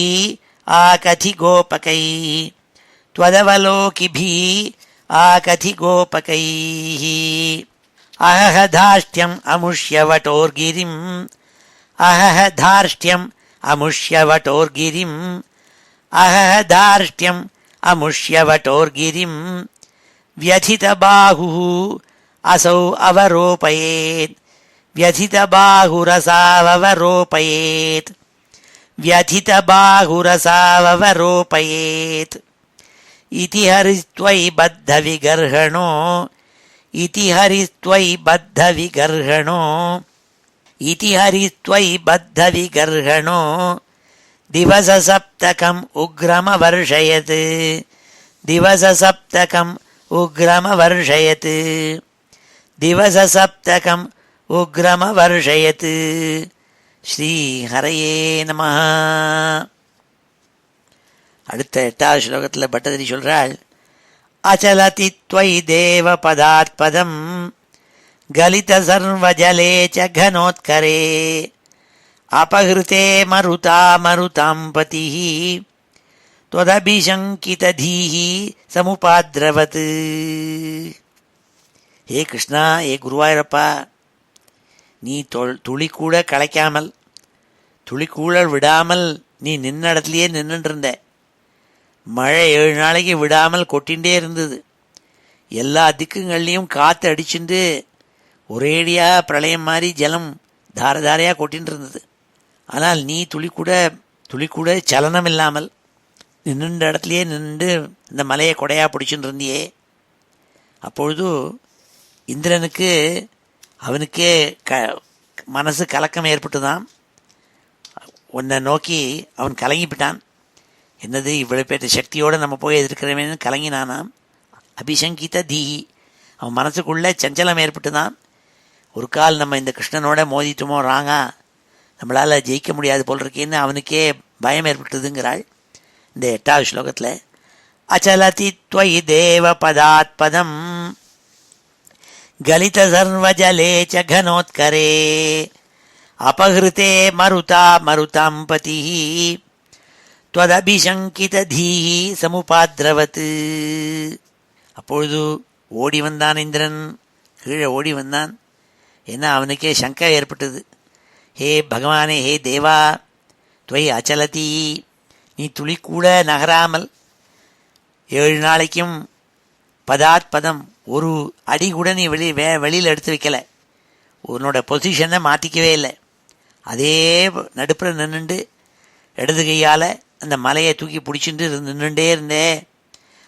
ஆகதி கோபகைः, த்வதவலோகிபிஹ ஆகதி கோபகைः. அஹஹ தார்ஷ்டியம் அமுஷ்யவட்டோர்கிரிம், அஹஹ தார்ஷ்டியம் அமுஷ்யவட்டோர்கிரிம், அஹஹ தார்ஷ்டியம் அமுஷ்யவட்டோர்கிரிம் வியதித பாகுः அசௌ அவரோபயேத், வியதித பாகுரசாவவரோபயேத், வியதித பாகுரசாவவரோபயேத். இதி ஹரிஸ்த்வை பத்த விகர்ஹணோ, இதி ஹரிஸ்த்வை பத்த விகர்ஹணோ, இதி ஹரிஸ்த்வை பத்த விகர்ஹணோ திவசசப்தகம் உக்ரமவர்ஷயத் திவசசப்தகம் உக்ரமவர்ஷயத் திவசசப்தகம் உக்ரமவர்ஷயத். ஸ்ரீ ஹரயே நமஹ. அடுத்த 8வது ஸ்லோகத்தில் பட்டதிரி சொல்றாள், அச்சலதி த்வயி தேவ பதாத்பதம் கலித சர்வஜலே ச கனோத்கரே அபஹிருதே மருதா மருதாம் பதிஹ त्वदभिशङ्कित धीहि समुपाद्रवत्. ஹே கிருஷ்ணா, ஏ குருவாயூரப்பா, நீ துளி கூட களைக்காமல் துளி கூட விடாமல் நீ நின்ன இடத்துலையே நின்றுட்டு இருந்த. மழை 7 நாளைக்கு விடாமல் கொட்டிகிட்டே இருந்தது. எல்லா திக்குங்கள்லையும் காற்று அடிச்சுட்டு ஒரேடியாக பிரளயம் மாதிரி ஜலம் தார தாரையாக கொட்டின்னு இருந்தது. ஆனால் நீ துளி கூட சலனம் இல்லாமல் நின்றுன்ற இடத்துலையே நின்று இந்த மலையை கொடையாக பிடிச்சுட்டு இருந்தியே. அப்பொழுது இந்திரனுக்கு அவனுக்கே மனசு கலக்கம் ஏற்பட்டுதான். உன்னை நோக்கி அவன் கலங்கிவிட்டான். என்னது, இவ்வளோ பேர்த்த சக்தியோடு நம்ம போய் எதிர்க்கிறவன்னு கலங்கினானாம். அபிசங்கித தீஹி, அவன் மனசுக்குள்ளே சஞ்சலம் ஏற்பட்டு தான். ஒரு கால் நம்ம இந்த கிருஷ்ணனோட மோதிட்டுமோ, ராங்கா நம்மளால் ஜெயிக்க முடியாது போல் இருக்கேன்னு அவனுக்கே பயம் ஏற்பட்டுதுங்கிறாள் இந்த 8வது ஸ்லோகத்தில். அச்சலதி த்வயி தேவ பதாத்பதம் கலித சர்வஜலே ச கனோத்கரே அபஹிருதே மருதா மருதாம் பதிஹ त्वदभिशङ्कित धीहि समुपाद्रवत्. அப்பொழுது ஓடி வந்தான் இந்திரன், கீழே ஓடி வந்தான். ஏன்னா அவனுக்கே சங்கை ஏற்பட்டது. ஹே பகவானே, ஹே தேவா, துவை அச்சலதி, நீ துளி கூட நகராமல் 7 நாளைக்கும் பதாத்பதம் ஒரு அடி கூட நீ வெளியில் எடுத்து வைக்கல. உன்னோட பொசிஷனை மாற்றிக்கவே இல்லை. அதே நடுப்புற நின்றுண்டு இடது கையால் அந்த மலையை தூக்கி பிடிச்சிட்டு நின்றுட்டே இருந்தே.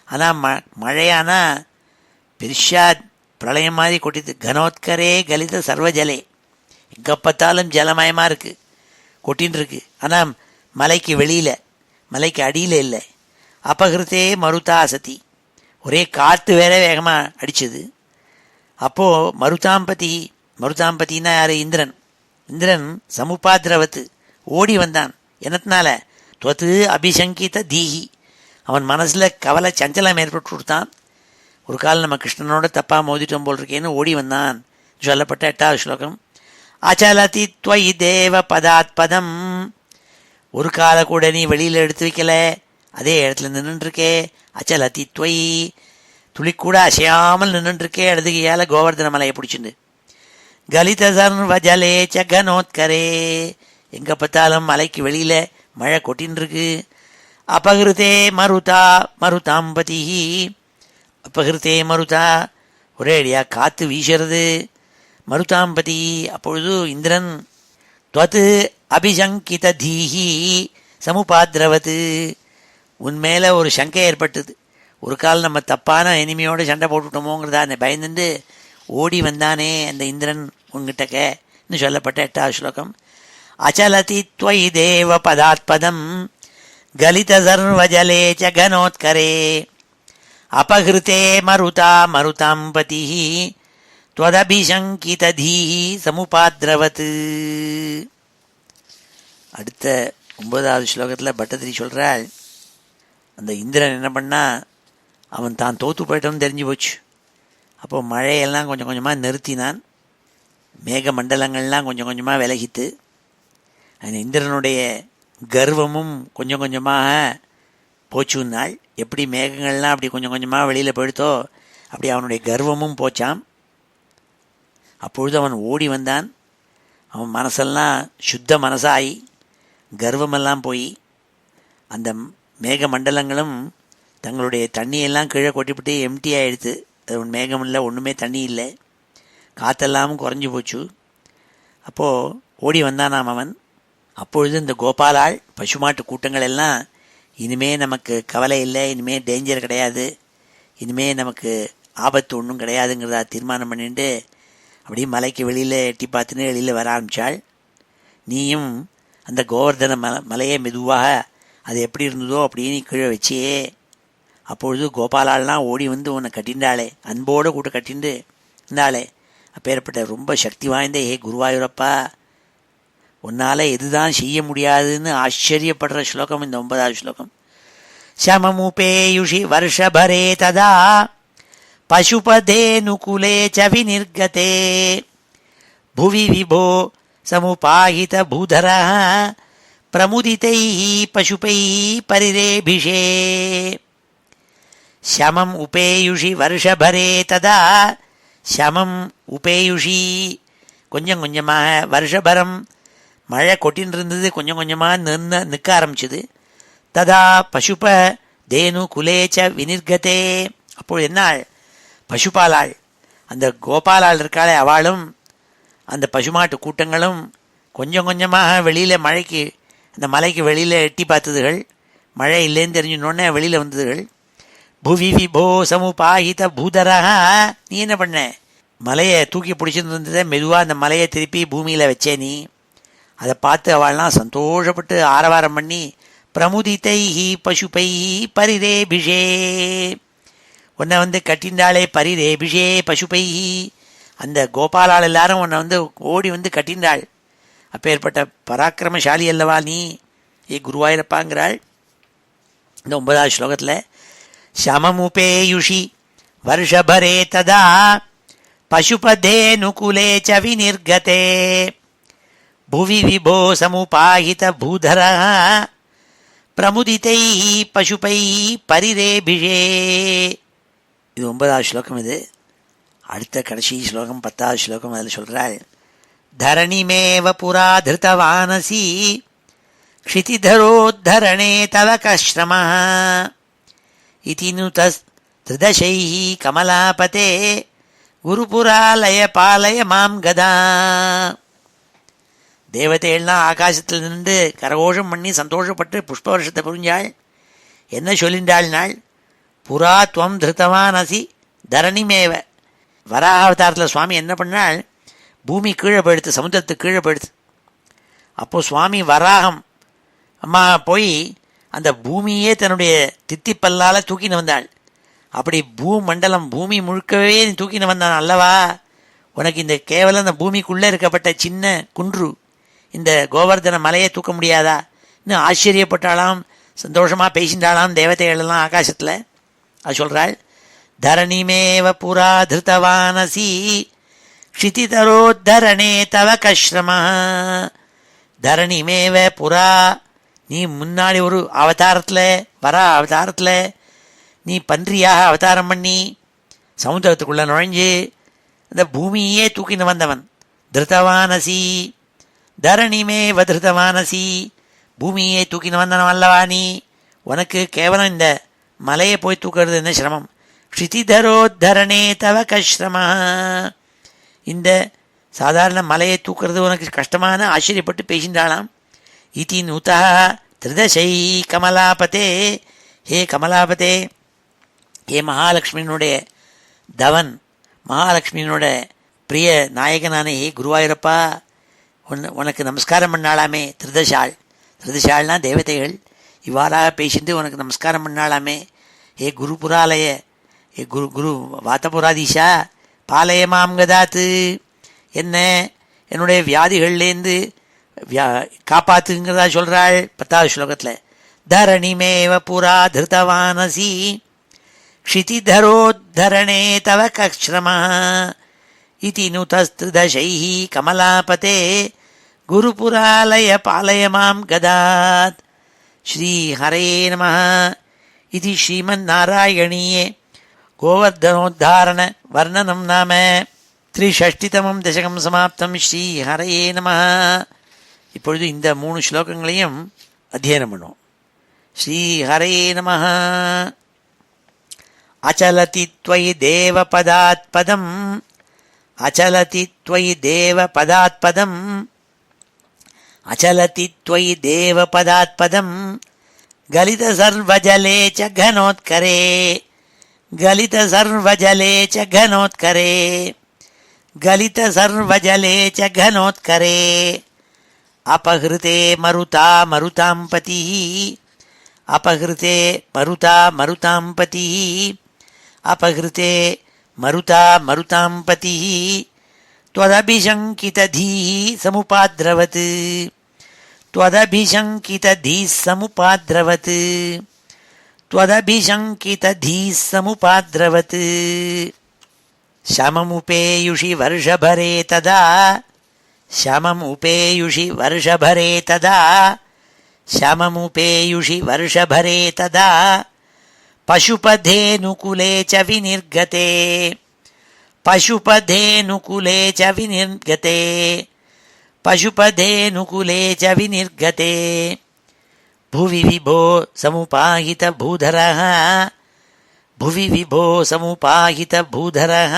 ஆனால் மழையானா பெருஷா பிரளயம் மாதிரி கொட்டிது. கனோத்கரே கலித சர்வஜலே, எங்கே பார்த்தாலும் ஜலமயமாக இருக்குது, கொட்டின்னு இருக்கு. ஆனால் மலைக்கு வெளியில், மலைக்கு அடியில் இல்லை. அபகிருத்தே மருதா சதி, ஒரே காற்று வேற வேகமாக அடிச்சது. அப்போது மருதாம்பதினா யார்? இந்திரன். இந்திரன் சமுபாத்ரவத்து, ஓடி வந்தான். என்னத்தினால? துவத்து அபிசங்கித தீஹி, அவன் மனசில் கவலை சஞ்சலம் ஏற்பட்டு கொடுத்தான். ஒரு காலம் நம்ம கிருஷ்ணனோட தப்பாக மோதிட்டோம் போல் இருக்கேன்னு ஓடி வந்தான் சொல்லப்பட்ட 8வது ஸ்லோகம். அச்சலதி த்வயி தேவ பதாத்பதம், ஒரு காலை கூட நீ வெளியில் எடுத்து வைக்கல, அதே இடத்துல நின்றுருக்கே. அச்சலதி த்வயி, துளி கூட அசையாமல் நின்றுருக்கே இடதுகையால் கோவர்தன மலையை பிடிச்சிண்டு. கலித சர்வஜலே ச கனோத்கரே, எங்கே பார்த்தாலும் மலைக்கு வெளியில் மழை கொட்டின்னு இருக்கு. அபகிருதே மருதா மருதாம்பதிஹி, அபகிருத்தே மருதா, ஒரே அடியாக காற்று வீசுறது. மருதாம்பதி, அப்பொழுது இந்திரன் துவத்து அபிசங்கித தீஹி சமுபாத்ரவத்து, உன்மேலே ஒரு சங்கை ஏற்பட்டது. ஒரு கால் நம்ம தப்பான எனிமையோடு சண்டை போட்டுட்டோமோங்கிறதா பயந்துட்டு ஓடி வந்தானே அந்த இந்திரன் உன்கிட்டக்கன்னு சொல்லப்பட்ட 8வது ஸ்லோகம். அச்சலதி த்வயி தேவ பதாத்பதம் கலித சர்வஜலே ச கனோத்கரே அபகிருத்தே மருதா மருதாம் பதிஹ त्वदभिशङ्कित धीहि समुपाद्रवत्. அடுத்த 9வது ஸ்லோகத்தில் பட்டதிரி சொல்கிறாள், அந்த இந்திரன் என்ன பண்ணா, அவன் தான் தோற்று போயிட்டோன்னு தெரிஞ்சு போச்சு. அப்போ மழையெல்லாம் கொஞ்சம் கொஞ்சமாக நிறுத்தினான். மேக மண்டலங்கள்லாம் கொஞ்சம் கொஞ்சமாக விலகித்து. அந்த இந்திரனுடைய கர்வமும் கொஞ்சம் கொஞ்சமாக போச்சுன்னாள். எப்படி மேகங்கள்லாம் அப்படி கொஞ்சம் கொஞ்சமாக வெளியில் போயிடுத்தோ அப்படி அவனுடைய கர்வமும் போச்சாம். அப்பொழுது அவன் ஓடி வந்தான். அவன் மனசெல்லாம் சுத்த மனசாகி கர்வமெல்லாம் போய் அந்த மேக மண்டலங்களும் தங்களுடைய தண்ணியெல்லாம் கீழே கொட்டிவிட்டு எம்டி ஆகிடுது. அது மேகம் இல்லை, ஒன்றுமே தண்ணி இல்லை, காற்றெல்லாமும் குறைஞ்சி போச்சு. அப்போது ஓடி வந்தானாம் அவன். அப்பொழுது இந்த கோபாலாள் பசுமாட்டு கூட்டங்கள் எல்லாம் இனிமே நமக்கு கவலை இல்லை, இனிமே டேஞ்சர் கிடையாது, இனிமே நமக்கு ஆபத்து ஒன்றும் கிடையாதுங்கிறதா தீர்மானம் பண்ணிட்டு அப்படியே மலைக்கு வெளியில் எட்டி பார்த்துன்னு வெளியில் வர ஆரம்பித்தாள். நீயும் அந்த கோவர்தன மலையை மெதுவாக அது எப்படி இருந்ததோ அப்படின்னு கீழே வச்சியே. அப்பொழுது கோபாலாலாம் ஓடி வந்து உன்னை கட்டின்றாளே, அன்போடு கூட கட்டிண்டு இருந்தாளே. அப்பேற்பட்ட ரொம்ப சக்தி வாய்ந்த குருவாயூரப்பா, உன்னால் எதுதான் செய்ய முடியாதுன்னு ஆச்சரியப்படுற ஸ்லோகம் இந்த 9வது ஸ்லோகம். சமமுபேயுஷி வருஷபரே ததா பசுபதேனுகுலே ச விநிர்கதே புவி விபோ சமுபாஹித பூதரः பிரமுதிதைः பசுபைः பரிரேபிஷே. சமம் உபேயுஷி வருஷபரே ததா, சமம் உபேயுஷி கொஞ்சம் கொஞ்சமாக, வருஷபரம் மழை கொட்டின்னு இருந்தது, கொஞ்சம் கொஞ்சமாக நிற்க ஆரம்பிச்சுது. ததா பசுப தேனு குலேச்ச விநிர்கதே, அப்பொழுது என்னாள், பசுபாலாள், அந்த கோபாலாள் இருக்காளே அவளும் அந்த பசுமாட்டு கூட்டங்களும் கொஞ்சம் கொஞ்சமாக வெளியில் மழைக்கு அந்த மலைக்கு வெளியில் எட்டி பார்த்ததுகள். மழை இல்லைன்னு தெரிஞ்சுனோடனே வெளியில் வந்ததுகள். புவி விபோ சமுபாஹித பூதரக, நீ என்ன பண்ண, மலையை தூக்கி பிடிச்சிட்டு இருந்ததை மெதுவாக அந்த மலையை திருப்பி பூமியில் வச்சே நீ. அதை பார்த்து அவள்லாம் சந்தோஷப்பட்டு ஆரவாரம் பண்ணி பிரமுதிதைஹி பசுபைஹி பரிரேபிஷே, உன்னை வந்து கட்டின்றாளே, பரிரேபிஷே பசுபைஹி, அந்த கோபாலால் எல்லாரும் உன்னை வந்து ஓடி வந்து கட்டின்றாள். அப்பேற்பட்ட பராக்கிரமசாலி அல்லவா நீ, குருவாயூரப்பாங்கிறாள் இந்த 9வது ஸ்லோகத்தில். சமமுபேயுஷி வருஷபரே ததா பசுபதேனுகுலே ச விநிர்கதே புவி விபோ சமுபாஹித பூதரः பிரமுதிதைः பசுபைः பரிரேபிஷே. இது 9வது ஸ்லோகம். இது அடுத்த கடைசி ஸ்லோகம் 10வது ஸ்லோகம். அதில் சொல்கிறாள், தரணிமேவ புரா திருத்தவானசி க்ஷிதிதரோத்தரணே தவ கஸ்ரமः இதி நுதஸ் திருதசைः கமலாபதே குருபுராலய பாலய மாம் கதா. தேவதையெல்லாம் ஆகாசத்தில் நின்று கரகோஷம் பண்ணி சந்தோஷப்பட்டு புஷ்ப வருஷத்தை புரிஞ்சாள். என்ன சொல்லின்றாள்னாள், புரா துவம் திருத்தவானசி தரணிமேவ. வராக அவதாரத்தில் சுவாமி என்ன பண்ணாள், பூமி கீழே போயிடுத்து, சமுத்திரத்துக்கு கீழே போயிடுது. அப்போது சுவாமி வராகம் அம்மா போய் அந்த பூமியே தன்னுடைய தித்திப்பல்லால் தூக்கின்னு வந்தாள். அப்படி பூமண்டலம் பூமி முழுக்கவே நீ தூக்கின்னு வந்தான் அல்லவா, உனக்கு இந்த கேவலம் இந்த பூமிக்குள்ளே இருக்கப்பட்ட சின்ன குன்று இந்த கோவர்தன மலையை தூக்க முடியாதா? இன்னும் ஆச்சரியப்பட்டாலாம், சந்தோஷமாக பேசின்றாளாம் தேவதைகளெல்லாம் ஆகாசத்தில். அது சொல்கிறாள், தரணிமேவ புரா திருத்தவானசி க்ஷிதிதரோத்தரணே தவ கஸ்ரமः. தரணிமேவ புரா, நீ முன்னாடி ஒரு அவதாரத்தில், வர அவதாரத்தில் நீ பன்றியாக அவதாரம் பண்ணி சமுத்திரத்துக்குள்ளே நுழைஞ்சு அந்த பூமியே தூக்கின்னு வந்தவன். திருத்தவானசி தரணிமேவ திருத்தவானசி, பூமியே தூக்கின்னு வந்தவன் அல்லவா நீ. உனக்கு கேவலம் இந்த மலையை போய் தூக்கிறது என்ன சிரமம். க்ஷிதிதரோத்தரணே தவ கஸ்ரமः, இந்த சாதாரண மலையை தூக்கிறது உனக்கு கஷ்டமான ஆச்சரியப்பட்டு பேசின்றாளாம். இதி நூதா திருதசை கமலாபதே, ஹே கமலாபதே, ஹே மகாலட்சுமியினுடைய தவன், மகாலட்சுமியினோட பிரிய நாயகனான ஹே குருவாயூரப்பா, உனக்கு நமஸ்காரம் பண்ணாளாமே. திருதசாள்னா தேவதைகள், இவ்வாறாக பேசிட்டு உனக்கு நமஸ்காரம் பண்ணாளாமே. ஹே குருபுராலய, ஹே குரு வாத்தபுராதீஷா பாலயமாம் கதாத்து, என்னுடைய வியாதிகள்லேருந்து காப்பாத்துங்கிறதா சொல்கிறாள் 10வது ஸ்லோகத்தில். தரணிமேவ புரா திருத்தவானசி க்ஷிதிதரோத்தரணே தவ கஸ்ரமः இதி நுதஸ்திருதசைः கமலாபதே குருபுராலய பாலய மாம் கதாத். ஸ்ரீ ஹரே நமः. இது ஸ்ரீமன்னாராயணீயே கோவர்தனோத்தாரண வர்ணனம் நாம 360 தசகம் சமாப்தம். ஸ்ரீ ஹரயே நமः. இப்பொழுது இந்த 3 ஸ்லோகங்களையும் அத்தியனம் பண்ணுவோம். ஸ்ரீ ஹரயே நமः. அச்சலதி த்வயி தேவ பதாத் பதம், அச்சலதி த்வயி தேவ பதாத் பதம், அச்சலதி த்வயி தேவ பதாத் பதம் கலித சர்வஜலே ச கனோத்கரே, கலித சர்வஜலே ச கனோத்கரே, கலித சர்வஜலே ச கனோத்கரே अपहृते मरुता मरुतां पतिः अपहृते मरुता मरुतां पतिः अपहृते मरुता मरुतां पतिः त्वदभिशङ्कितधीः समुपाद्रवत् त्वदभिशङ्कितधीः समुपाद्रवत् त्वदभिशङ्कितधीः समुपाद्रवत् शममुपेयुषि वर्षभरे तदा शममुपेयुषि वर्षभरे तदा शममुपेयुषि वर्षभरे तदा पशुपधेनुकुले च विनिर्गते पशुपधेनुकुले च विनिर्गते पशुपधेनुकुले च विनिर्गते भुवि विभो समुपाहितभूधरः भुवि विभो समुपाहितभूधरः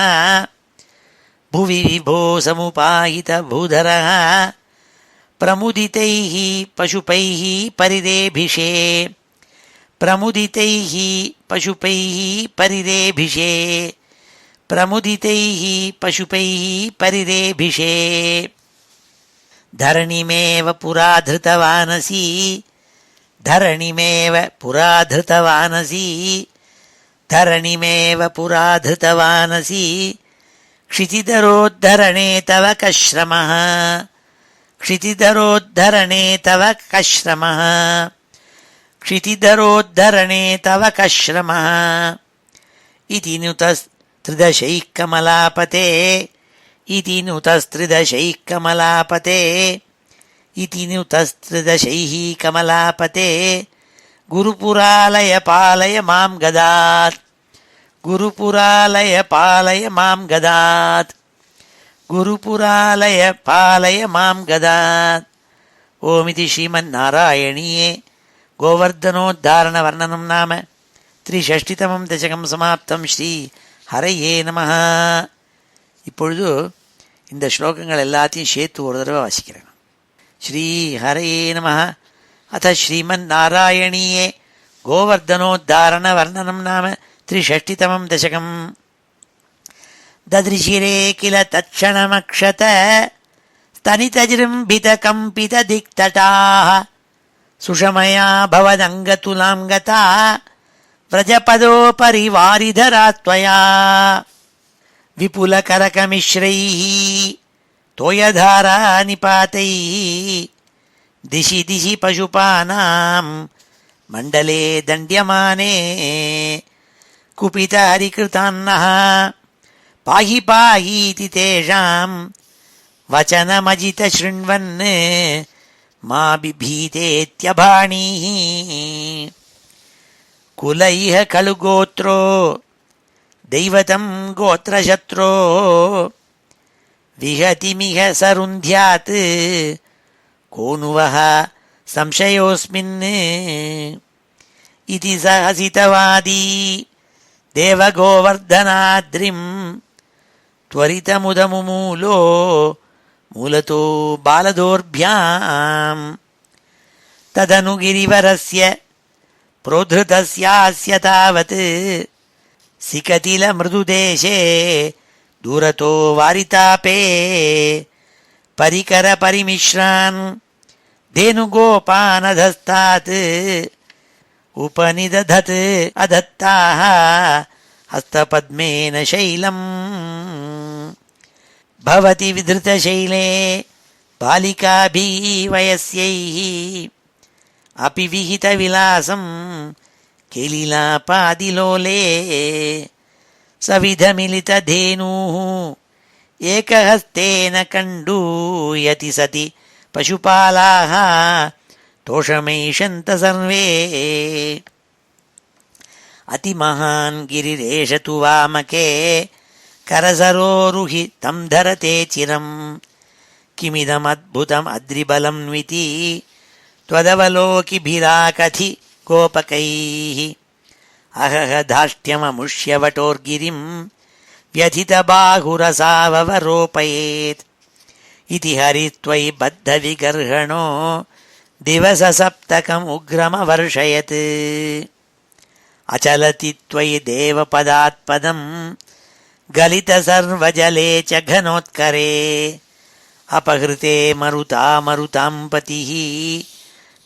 भुवि विभो समुपाहितभूधरः प्रमुदितैः पशुपैः परिरेभिषे प्रमुदितैः पशुपैः परिरेभिषे प्रमुदितैः पशुपैः परिरेभिषे धरणिमेव पुरा धृतवानसि धरणिमेव पुरा धृतवानसि धरणिमेव पुरा धृतवानसि क्षितिधरोद्धरणे तव कश्रमः क्षितिधरोद्धरणे तव कश्रमः क्षितिधरोद्धरणे तव कश्रमः इति नुतस्त्रिदशैः कमलापते इति नुतस्त्रिदशैः कमलापते इति नुतस्त्रिदशैः कमलापते गुरुपुरालय पालय मां गदात् गुरुपुरालय पालय मां गदात् गुरुपुरालय पालय मां गदात् ओमिति श्रीमन्नारायणीये गोवर्धनोद्धारणवर्णनं नाम 360तमं दशकं समाप्तं ஸ்ரீ ஹரையே நமஹ. இப்பொழுது இந்த ஸ்லோகங்கள் எல்லாத்தையும் சேர்த்து ஒரு தடவை வாசிக்கிறேன். ஸ்ரீ ஹரையே நமஹ. அத ஸ்ரீமன்னாராயணீயே गोवर्धनोद्धारणवर्णनं नाम 360तमं दशकम्. ददृशिरे किल तत्क्षणमक्षत स्तनितजृम्भितकम्पितदिक्तटाः सुषमया भवदङ्गतुलां गता व्रजपदोपरि वारिधरा त्वया विपुलकरकमिश्रैः तोयधारा निपातैः दिशि दिशि पशुपानां मण्डले दण्ड्यमाने कुपित हरिकृतान्नः पाहि पाहीति तेषां वचनमजित शृण्वन् मा बिभीतेत्यभाणीः कुल इह खलु गोत्रो दैवतं गोत्रशत्रो विहतिमिह सरुन्ध्यात् को नु वः संशयोऽस्मिन् इति सहसितवादी देवगोवर्धनाद्रिं त्वरितमुदमुमूलो मूलतो बालदोर्भ्याम् तदनु गिरिवरस्य प्रोद्धृतस्यास्य तावत् सिकतिलमृदुदेशे दूरतो वारितापे परिकरपरिमिश्रान् धेनुगोपानधस्तात् उपनिदधत् अधत्ताः हस्तपद्मेन शैलम् भवति विधृतशैले बालिकाभिः वयस्यैः अपि विहितविलासं केलिलापादिलोले सविधमिलितधेनुः एकहस्तेन कण्डूयति सति पशुपालाः तोषमैषन्त सर्वे अतिमहान् गिरिरेष तु वामके करसरोरुहि तं धरते चिरम् किमिदमद्भुतम् अद्रिबलम्विति त्वदवलोकिभिराकथि गोपकैः अहह धाष्ट्यममुष्यवटोर्गिरिं व्यथितबाहुरसाववरोपयेत् इति हरित्वयि बद्धविगर्हणो दिवससप्तकमुग्रमवर्षयत् अचलति त्वयि देवपदात्पदं गलितसर्वजले च घनोत्करे अपहृते मरुता मरुतां पतिः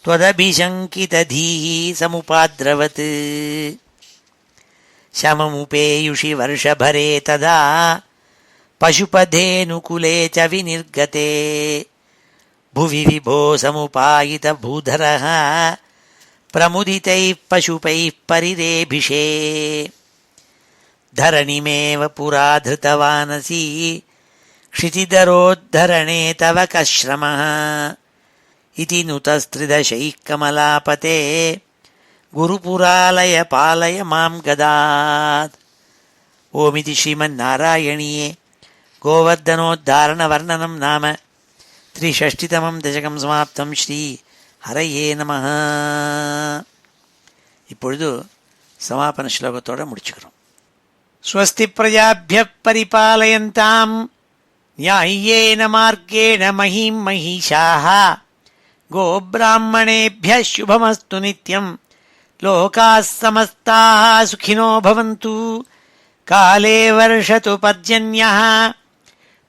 त्वदभिशङ्कितधीः समुपाद्रवत् शममुपेयुषि वर्षभरे तदा पशुपधेनुकुले च विनिर्गते भुवि विभो समुपायितभूधरः प्रमुदितैः पशुपैः परिरेभिषे धरणिमेव पुरा धृतवानसि क्षितिधरोद्धरणे तव कः श्रमः इति नुतस्त्रिदशैः कमलापते गुरुपुरालय पालय मां गदात्। ओमिति श्रीमन्नारायणीये गोवर्धनोद्धारणवर्णनं नाम 360तमं दशकं समाप्तं. ஸ்ரீ ஹரையே நமः. இப்பொழுது சமாபன ஸ்லோகத்தோட முடிச்சுக்கிறோம். ஸ்வஸ்தி பிரஜாभ्यः परिपालयन्ताम् न्याय्येन मार्गेण महीं महिषाः गोब्राह्मणेभ्यः शुभमस्तु नित्यम् लोकाः समस्ताः सुखिनो भवन्तु. काले वर्षतु पर्जन्यः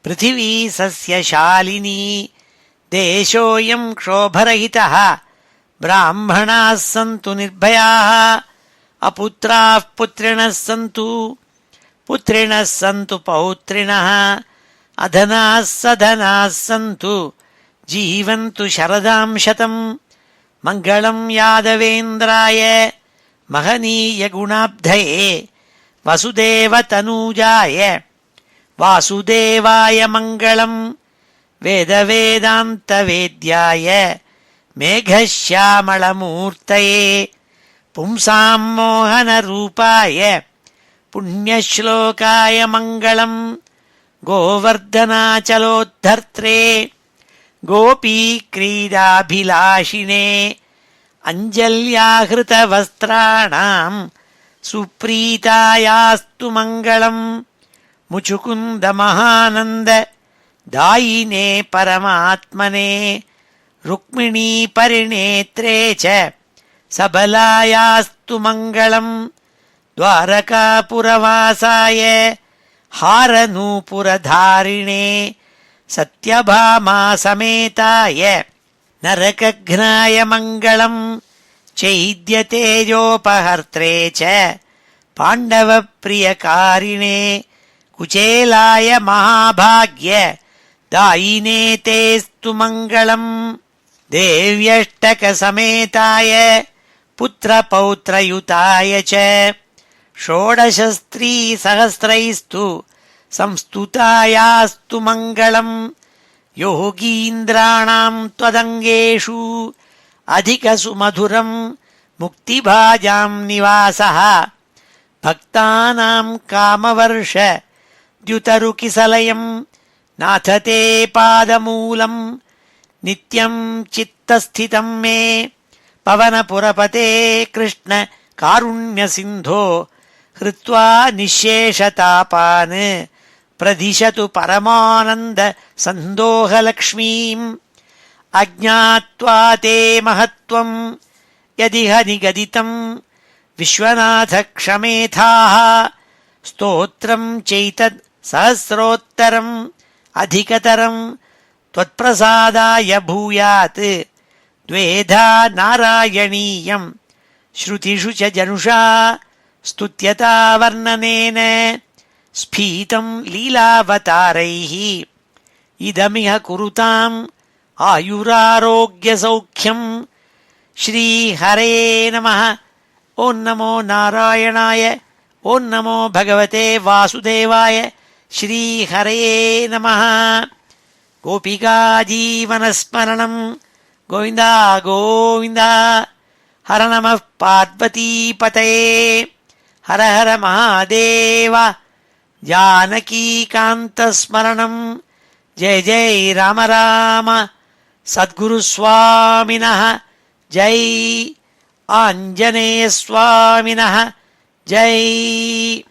पृथिवी सस्यशालिनी देशोऽयं क्षोभरहितः ब्राह्मणाः सन्तु निर्भयाः अपुत्राः पुत्रिणः सन्तु पुत्रिणः सन्तु पौत्रिणः अधनाः सधनाः सन्तु जीवन्तु शरदां शतम्. मङ्गलं यादवेन्द्राय महनीयगुणाब्धये वसुदेवतनूजाय वासुदेवाय मङ्गलम्. वेदवेदान्तवेद्याय मेघश्यामलमूर्तये पुंसां मोहनरूपाय पुण्यश्लोकाय मङ्गलम्. गोवर्धनाचलोद्धर्त्रे गोपीक्रीडाभिलाषिणे अञ्जल्याहृतवस्त्राणां सुप्रीतायास्तु मङ्गलम्. मुचुकुन्दमहानन्द दायिने परमात्मने रुक्मिणी परिणेत्रे च सबलायास्तु मङ्गलम्. द्वारकापुरवासाय हारनूपुरधारिणे सत्यभामा समेताय नरकघ्नाय मङ्गलम्. चैद्यतेजोपहर्त्रे च पाण्डवप्रियकारिणे कुचेलाय महाभाग्य दायिने तेस्तु मङ्गलम्. देव्यष्टकसमेताय पुत्रपौत्रयुताय च षोडशस्त्रीसहस्रैस्तु संस्तुतायास्तु मङ्गलम्. योगीन्द्राणां त्वदङ्गेषु अधिकसुमधुरं मुक्तिभाजां निवासः भक्तानां कामवर्ष द्युतरुकिसलयं नाथ ते पादमूलं नित्यं चित्तस्थितं मे पवनपुरपते कृष्ण कारुण्यसिन्धो हृत्वा निःशेषतापान् प्रदिशतु परमानन्द सन्दोहलक्ष्मीम्. अज्ञात्वा ते महत्त्वं यदिह निगदितं विश्वनाथ क्षमेथाः. स्तोत्रं चैतत् सहस्रोत्तरम् अधिकतरं त्वत्प्रसादाय भूयात्. द्वेधा नारायणीयं श्रुतिषु च जनुषा स्तुत्यता वर्णनेन स्फीतं लीलावतारैः. इदमिह कुरुताम् आयुरारोग्यसौख्यम्. श्रीहरे नमः. ॐ नमो नारायणाय. ॐ नमो भगवते वासुदेवाय. श्रीहरे नमः. गोपिकाजीवनस्मरणं गोविन्द गोविन्द. हर नमः पार्वतीपतये. हर हर महादेव. जानकीकान्तस्मरणं जय जय राम राम. सद्गुरुस्वामिनः जय. आञ्जनेयस्वामिनः जय.